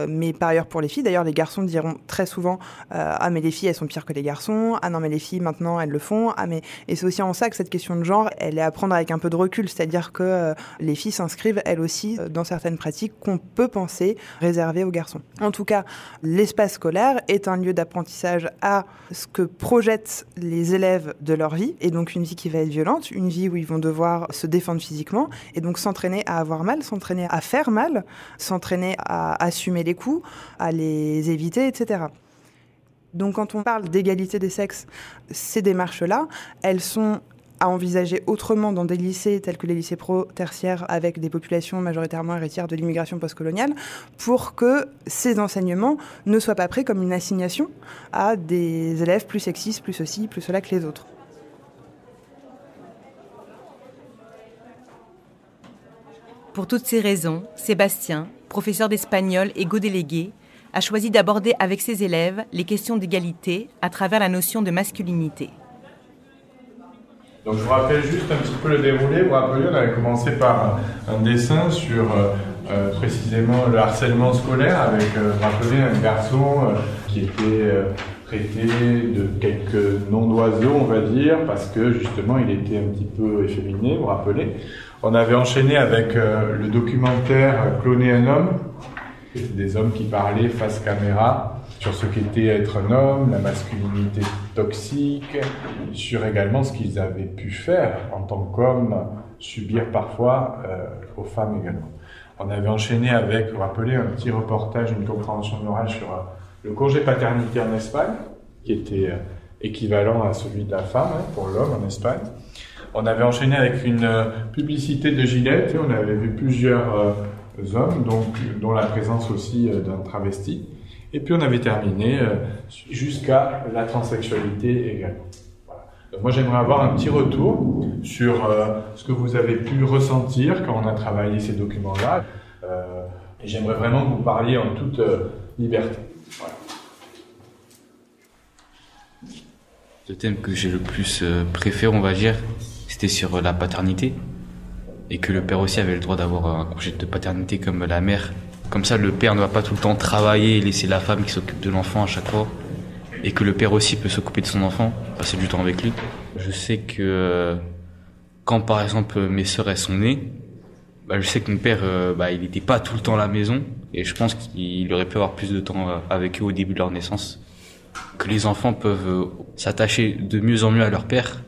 mais par ailleurs pour les filles. D'ailleurs, les garçons diront très souvent « Ah, mais les filles, elles sont pires que les garçons. Ah non, mais les filles, maintenant, elles le font. Ah, mais... » Et c'est aussi en ça que cette question de genre, elle est à prendre avec un peu de recul. C'est-à-dire que les filles s'inscrivent, elles aussi, dans certaines pratiques qu'on peut penser réservées aux garçons. En tout cas, l'espace scolaire est un lieu d'apprentissage à ce que projettent les élèves de leur vie. Et donc, une vie qui va être violente, une vie où ils vont devoir se défendre physiquement. Et donc s'entraîner à avoir mal, s'entraîner à faire mal, s'entraîner à assumer les coups, à les éviter, etc. Donc quand on parle d'égalité des sexes, ces démarches-là, elles sont à envisager autrement dans des lycées tels que les lycées pro-tertiaires avec des populations majoritairement héritières de l'immigration postcoloniale pour que ces enseignements ne soient pas pris comme une assignation à des élèves plus sexistes, plus ceci, plus cela que les autres. Pour toutes ces raisons, Sébastien, professeur d'espagnol et go-délégué, a choisi d'aborder avec ses élèves les questions d'égalité à travers la notion de masculinité. Donc je vous rappelle juste un petit peu le déroulé. Vous vous rappelez, on avait commencé par un dessin sur précisément le harcèlement scolaire avec, rappelez, un garçon qui était traité de quelques noms d'oiseaux, on va dire, parce que justement il était un petit peu efféminé, vous vous rappelez. On avait enchaîné avec le documentaire Cloner un homme. C'était des hommes qui parlaient face caméra sur ce qu'était être un homme, la masculinité toxique, sur également ce qu'ils avaient pu faire en tant qu'hommes, subir parfois aux femmes également. On avait enchaîné avec, vous vous rappelez, un petit reportage, une compréhension orale sur le congé paternité en Espagne, qui était équivalent à celui de la femme pour l'homme en Espagne. On avait enchaîné avec une publicité de Gillette et on avait vu plusieurs hommes, dont la présence aussi d'un travesti. Et puis on avait terminé jusqu'à la transsexualité également. Voilà. Donc moi j'aimerais avoir un petit retour sur ce que vous avez pu ressentir quand on a travaillé ces documents-là. Et j'aimerais vraiment que vous parliez en toute liberté. Voilà. Le thème que j'ai le plus préféré, on va dire, c'était sur la paternité. Et que le père aussi avait le droit d'avoir un congé de paternité comme la mère. Comme ça, le père ne va pas tout le temps travailler et laisser la femme qui s'occupe de l'enfant à chaque fois. Et que le père aussi peut s'occuper de son enfant, passer du temps avec lui. Je sais que quand par exemple mes sœurs elles sont nées, je sais que mon père il n'était pas tout le temps à la maison. Et je pense qu'il aurait pu avoir plus de temps avec eux au début de leur naissance. Que les enfants peuvent s'attacher de mieux en mieux à leur père.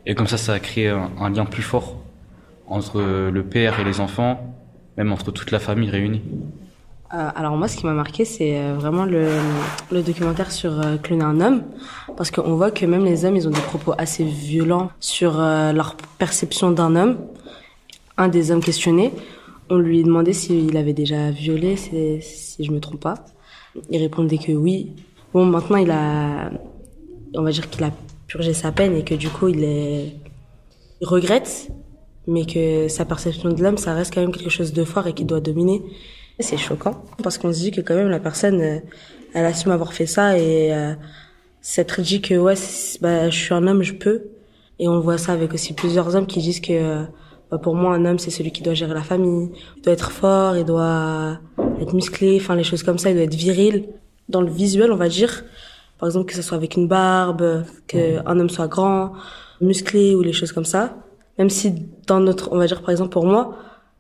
Et comme ça va créer un lien plus fort entre le père et les enfants, même entre toute la famille réunie. Alors moi, ce qui m'a marqué, c'est vraiment le documentaire sur Cloner un homme, parce qu'on voit que même les hommes, ils ont des propos assez violents sur leur perception d'un homme. Un des hommes questionnés, on lui demandait s'il avait déjà violé, si je me trompe pas. Il répondait que oui. Bon, maintenant, on va dire qu'il a purgé sa peine et que du coup, il regrette, mais que sa perception de l'homme, ça reste quand même quelque chose de fort et qui doit dominer. C'est choquant, parce qu'on se dit que quand même la personne, elle assume avoir fait ça et s'être dit que ouais, je suis un homme, je peux. Et on voit ça avec aussi plusieurs hommes qui disent que pour moi, un homme, c'est celui qui doit gérer la famille. Il doit être fort, il doit être musclé, enfin les choses comme ça, il doit être viril. Dans le visuel, on va dire, par exemple que ce soit avec une barbe, qu'un homme soit grand, musclé ou les choses comme ça. Même si dans on va dire par exemple pour moi,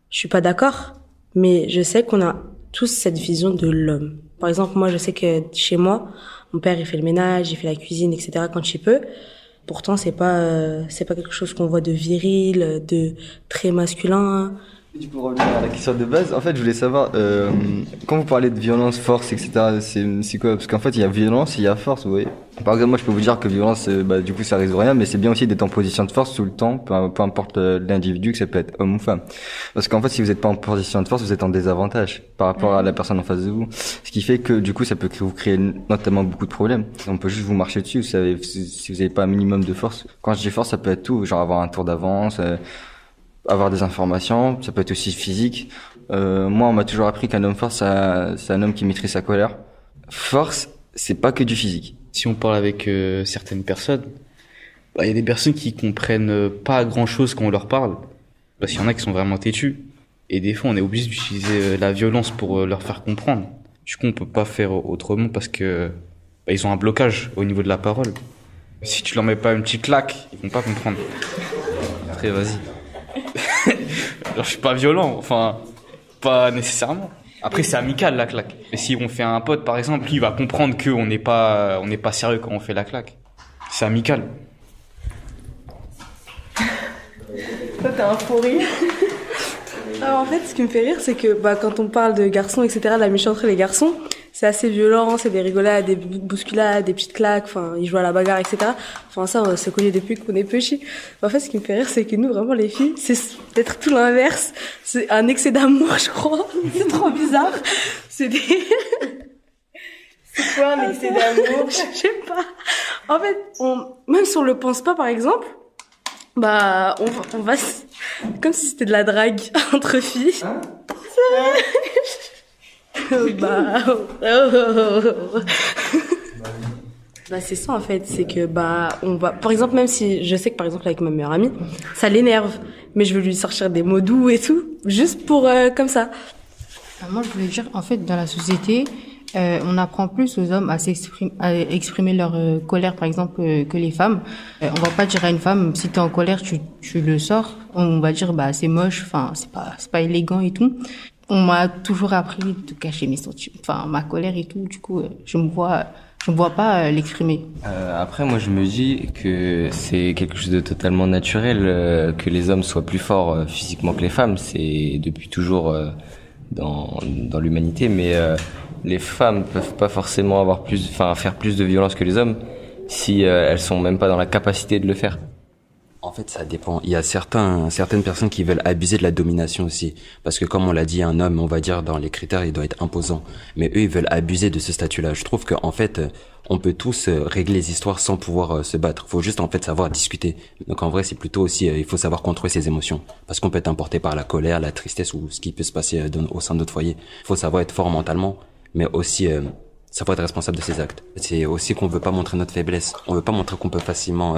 je suis pas d'accord, mais je sais qu'on a tous cette vision de l'homme. Par exemple, moi je sais que chez moi, mon père il fait le ménage, il fait la cuisine, etc. quand il peut. Pourtant c'est pas quelque chose qu'on voit de viril, de très masculin. Du coup, revenir à la question de base, en fait, je voulais savoir, quand vous parlez de violence, force, etc., c'est quoi? Parce qu'en fait, il y a violence et il y a force, vous voyez. Par exemple, moi, je peux vous dire que violence, du coup, ça résout rien, mais c'est bien aussi d'être en position de force tout le temps, peu importe l'individu, que ça peut être homme ou femme. Parce qu'en fait, si vous n'êtes pas en position de force, vous êtes en désavantage par rapport à la personne en face de vous. Ce qui fait que, du coup, ça peut vous créer notamment beaucoup de problèmes. On peut juste vous marcher dessus, vous savez, si vous n'avez pas un minimum de force. Quand je dis force, ça peut être tout, genre avoir un tour d'avance, avoir des informations, ça peut être aussi physique. Moi, on m'a toujours appris qu'un homme fort, c'est un homme qui maîtrise sa colère. Force, c'est pas que du physique. Si on parle avec certaines personnes, il y a des personnes qui comprennent pas grand-chose quand on leur parle. Parce qu'il y en a qui sont vraiment têtus. Et des fois, on est obligé d'utiliser la violence pour leur faire comprendre. Du coup, on peut pas faire autrement parce que ils ont un blocage au niveau de la parole. Si tu leur mets pas une petite claque, ils vont pas comprendre. Après, vas-y. Je suis pas violent, enfin, pas nécessairement. Après, c'est amical la claque. Mais si on fait un pote, par exemple, il va comprendre qu'on n'est pas sérieux quand on fait la claque. C'est amical. Toi, t'as un fou rire. Alors en fait, ce qui me fait rire, c'est que quand on parle de garçons, etc., la méchanceté entre les garçons, c'est assez violent, c'est des rigolades, des bousculades, des petites claques, enfin, ils jouent à la bagarre, etc. Enfin, ça, on s'est connus depuis qu'on est petits. En fait, ce qui me fait rire, c'est que nous, vraiment, les filles, c'est peut-être tout l'inverse. C'est un excès d'amour, je crois. C'est trop bizarre. C'est quoi un excès d'amour? Je sais pas. En fait, même si on le pense pas, par exemple, on va, comme si c'était de la drague entre filles. Hein? C'est ça en fait, c'est que on va, par exemple, même si je sais que par exemple avec ma meilleure amie, ça l'énerve, mais je veux lui sortir des mots doux et tout, juste pour comme ça. Moi, je voulais dire, en fait, dans la société, on apprend plus aux hommes à exprimer leur colère, par exemple, que les femmes. On va pas dire à une femme, si t'es en colère, tu le sors. On va dire, c'est moche, enfin, c'est pas élégant et tout. On m'a toujours appris de cacher mes sentiments, enfin, ma colère et tout. Du coup, je me vois pas l'exprimer. Après, moi, je me dis que c'est quelque chose de totalement naturel, que les hommes soient plus forts physiquement que les femmes. C'est depuis toujours dans l'humanité, mais les femmes peuvent pas forcément faire plus de violence que les hommes si elles sont même pas dans la capacité de le faire. En fait, ça dépend. Il y a certaines personnes qui veulent abuser de la domination aussi. Parce que comme on l'a dit, un homme, on va dire, dans les critères, il doit être imposant. Mais eux, ils veulent abuser de ce statut-là. Je trouve qu'en fait, on peut tous régler les histoires sans pouvoir se battre. Faut juste, en fait, savoir discuter. Donc en vrai, c'est plutôt aussi, il faut savoir contrôler ses émotions. Parce qu'on peut être emporté par la colère, la tristesse ou ce qui peut se passer au sein de notre foyer. Il faut savoir être fort mentalement, mais aussi savoir être responsable de ses actes. C'est aussi qu'on veut pas montrer notre faiblesse. On veut pas montrer qu'on peut facilement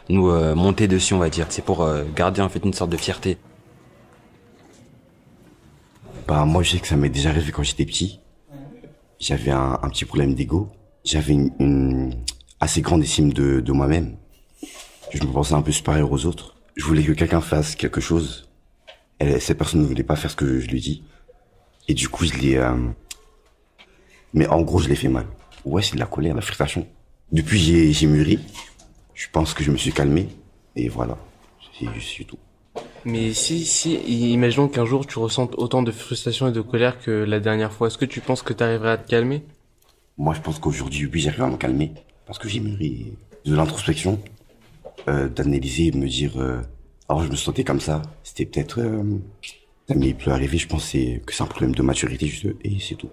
nous monter dessus, on va dire. C'est pour garder en fait une sorte de fierté. Moi, je sais que ça m'est déjà arrivé quand j'étais petit. J'avais un petit problème d'ego. J'avais une assez grande estime de moi-même. Je me pensais un peu supérieur aux autres. Je voulais que quelqu'un fasse quelque chose. Cette personne ne voulait pas faire ce que je lui dis. Et du coup, je l'ai... Mais en gros, je l'ai fait mal. Ouais, c'est de la colère, de la frustration. Depuis, j'ai mûri. Je pense que je me suis calmé. Et voilà. C'est tout. Mais si, imaginons qu'un jour tu ressentes autant de frustration et de colère que la dernière fois, est-ce que tu penses que tu arriverais à te calmer? Moi, je pense qu'aujourd'hui, oui, j'arrive à me calmer. Parce que j'ai mûri. De l'introspection, d'analyser et de me dire, alors je me sentais comme ça. C'était peut-être, ça m'est plus arrivé, je pense que c'est un problème de maturité, juste, et c'est tout.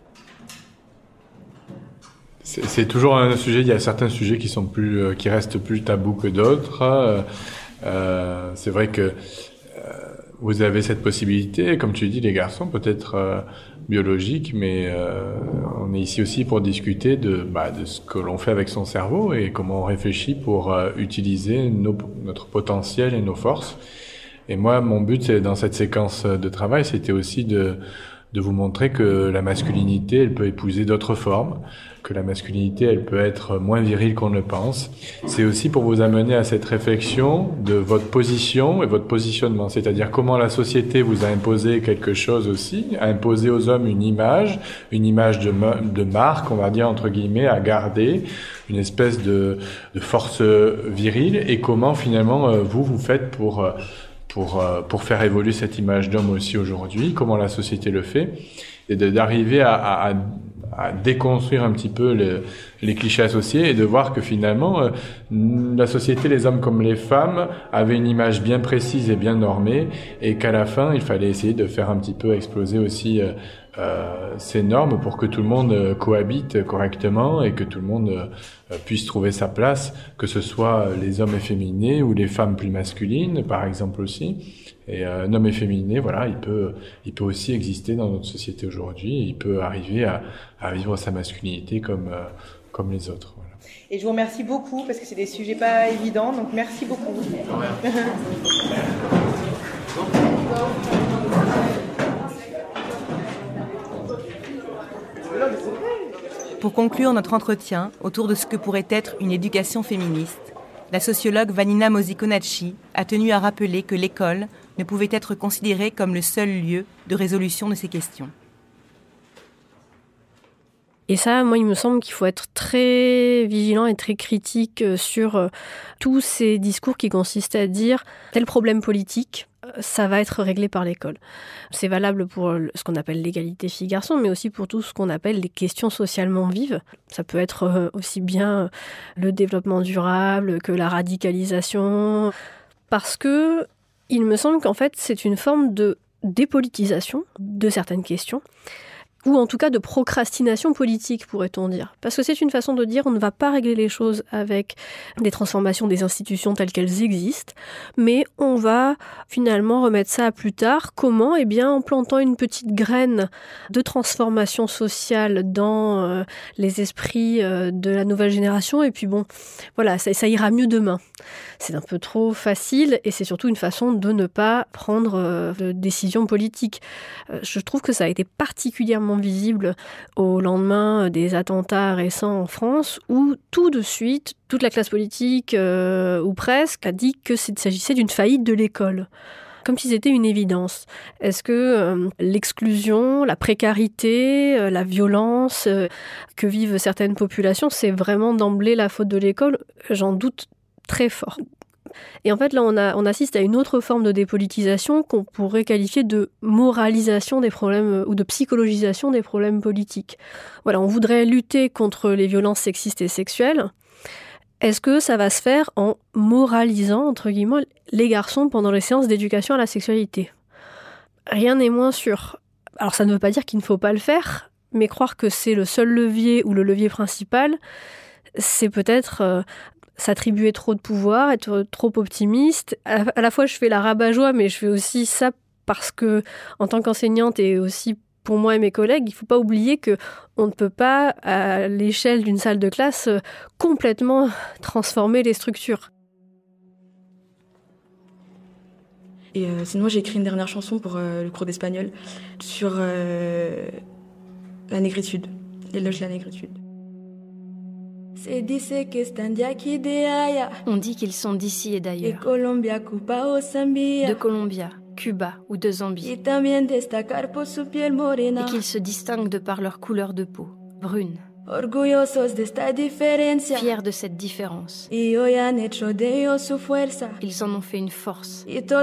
C'est toujours un sujet. Il y a certains sujets qui restent plus tabous que d'autres. C'est vrai que vous avez cette possibilité, comme tu dis, les garçons, peut-être biologique, mais on est ici aussi pour discuter de ce que l'on fait avec son cerveau et comment on réfléchit pour utiliser notre potentiel et nos forces. Et moi, mon but dans cette séquence de travail, c'était aussi de vous montrer que la masculinité, elle peut épouser d'autres formes, que la masculinité, elle peut être moins virile qu'on ne le pense. C'est aussi pour vous amener à cette réflexion de votre position et votre positionnement, c'est-à-dire comment la société vous a imposé quelque chose aussi, a imposé aux hommes une image de marque, on va dire entre guillemets, à garder, une espèce de force virile, et comment finalement vous faites pour faire évoluer cette image d'homme aussi aujourd'hui, comment la société le fait, et d'arriver à déconstruire un petit peu les clichés associés et de voir que finalement la société, les hommes comme les femmes, avaient une image bien précise et bien normée, et qu'à la fin il fallait essayer de faire un petit peu exploser aussi ces normes pour que tout le monde cohabite correctement et que tout le monde puisse trouver sa place, que ce soit les hommes efféminés ou les femmes plus masculines par exemple aussi. Et un homme efféminé, voilà, il peut aussi exister dans notre société aujourd'hui, et il peut arriver à vivre sa masculinité comme les autres. Voilà. Et je vous remercie beaucoup parce que c'est des sujets pas évidents, donc merci beaucoup. Pour conclure notre entretien autour de ce que pourrait être une éducation féministe, la sociologue Vanina Mosi-Konatchi a tenu à rappeler que l'école ne pouvait être considérée comme le seul lieu de résolution de ces questions. Et ça, moi, il me semble qu'il faut être très vigilant et très critique sur tous ces discours qui consistent à dire tel problème politique, ça va être réglé par l'école. C'est valable pour ce qu'on appelle l'égalité filles-garçons, mais aussi pour tout ce qu'on appelle les questions socialement vives. Ça peut être aussi bien le développement durable que la radicalisation, parce que il me semble qu'en fait, c'est une forme de dépolitisation de certaines questions, ou en tout cas de procrastination politique, pourrait-on dire. Parce que c'est une façon de dire on ne va pas régler les choses avec des transformations des institutions telles qu'elles existent, mais on va finalement remettre ça à plus tard. Comment ? Eh bien, en plantant une petite graine de transformation sociale dans les esprits de la nouvelle génération, et puis bon, voilà, ça ira mieux demain. C'est un peu trop facile, et c'est surtout une façon de ne pas prendre de décisions politiques. Je trouve que ça a été particulièrement visible au lendemain des attentats récents en France, où tout de suite, toute la classe politique, ou presque, a dit qu'il s'agissait d'une faillite de l'école. Comme si c'était une évidence. Est-ce que l'exclusion, la précarité, la violence que vivent certaines populations, c'est vraiment d'emblée la faute de l'école ? J'en doute très fort. Et en fait, là, on assiste à une autre forme de dépolitisation qu'on pourrait qualifier de moralisation des problèmes ou de psychologisation des problèmes politiques. Voilà, on voudrait lutter contre les violences sexistes et sexuelles. Est-ce que ça va se faire en moralisant, entre guillemets, les garçons pendant les séances d'éducation à la sexualité ? Rien n'est moins sûr. Alors ça ne veut pas dire qu'il ne faut pas le faire, mais croire que c'est le seul levier ou le levier principal, c'est peut-être s'attribuer trop de pouvoir, être trop optimiste. À la fois, je fais la rabat-joie, mais je fais aussi ça parce que, en tant qu'enseignante et aussi pour moi et mes collègues, il ne faut pas oublier qu'on ne peut pas, à l'échelle d'une salle de classe, complètement transformer les structures. Et sinon, j'ai écrit une dernière chanson pour le cours d'espagnol sur la négritude, l'éloge de la négritude. On dit qu'ils sont d'ici et d'ailleurs, de Colombia, Cuba ou de Zambie, et qu'ils se distinguent de par leur couleur de peau, brune. Fiers de cette différence, ils en ont fait une force, et tout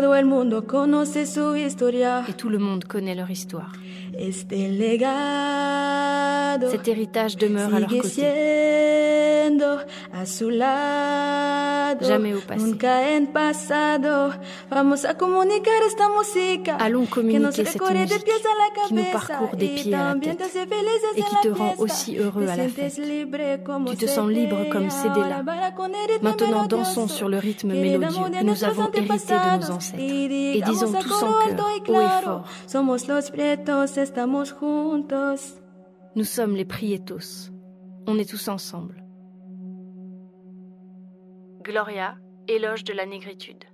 le monde connaît leur histoire. Cet héritage demeure à leur côté, jamais au passé. Allons communiquer cette musique qui nous parcourt des pieds à la tête et qui te rend aussi heureux à la fête. Tu te sens libre comme Cédella. Maintenant dansons sur le rythme mélodieux que nous avons hérité de nos ancêtres et disons tous en chœur, haut et fort: nous sommes les Prietos. On est tous ensemble. Gloria, éloge de la négritude.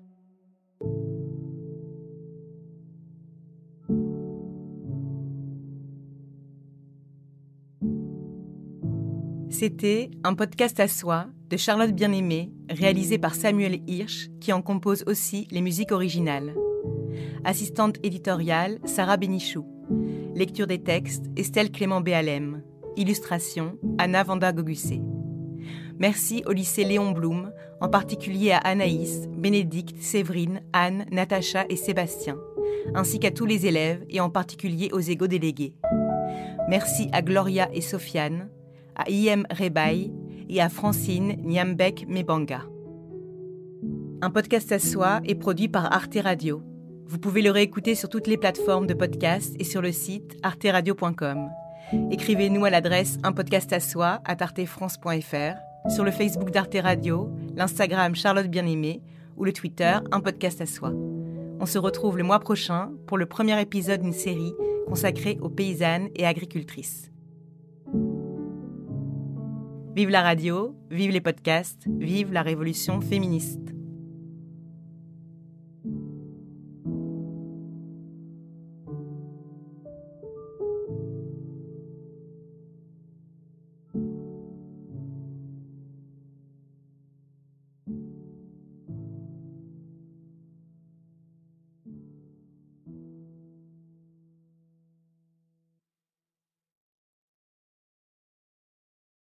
C'était un podcast à soi de Charlotte Bien-Aimée, réalisé par Samuel Hirsch, qui en compose aussi les musiques originales. Assistante éditoriale, Sarah Bénichou. Lecture des textes, Estelle Clément-Béalem. Illustration, Anna Vanda-Gogussé. Merci au lycée Léon Blum, en particulier à Anaïs, Bénédicte, Séverine, Anne, Natacha et Sébastien, ainsi qu'à tous les élèves et en particulier aux égo-délégués. Merci à Gloria et Sofiane, à Iem Rebaï et à Francine Niambek Mebanga. Un podcast à soi est produit par Arte Radio. Vous pouvez le réécouter sur toutes les plateformes de podcast et sur le site arteradio.com. Écrivez-nous à l'adresse unpodcastasoi@artefrance.fr, sur le Facebook d'Arte Radio, l'Instagram Charlotte Bien-Aimée ou le Twitter Un Podcast à Soi. On se retrouve le mois prochain pour le premier épisode d'une série consacrée aux paysannes et agricultrices. Vive la radio, vive les podcasts, vive la révolution féministe.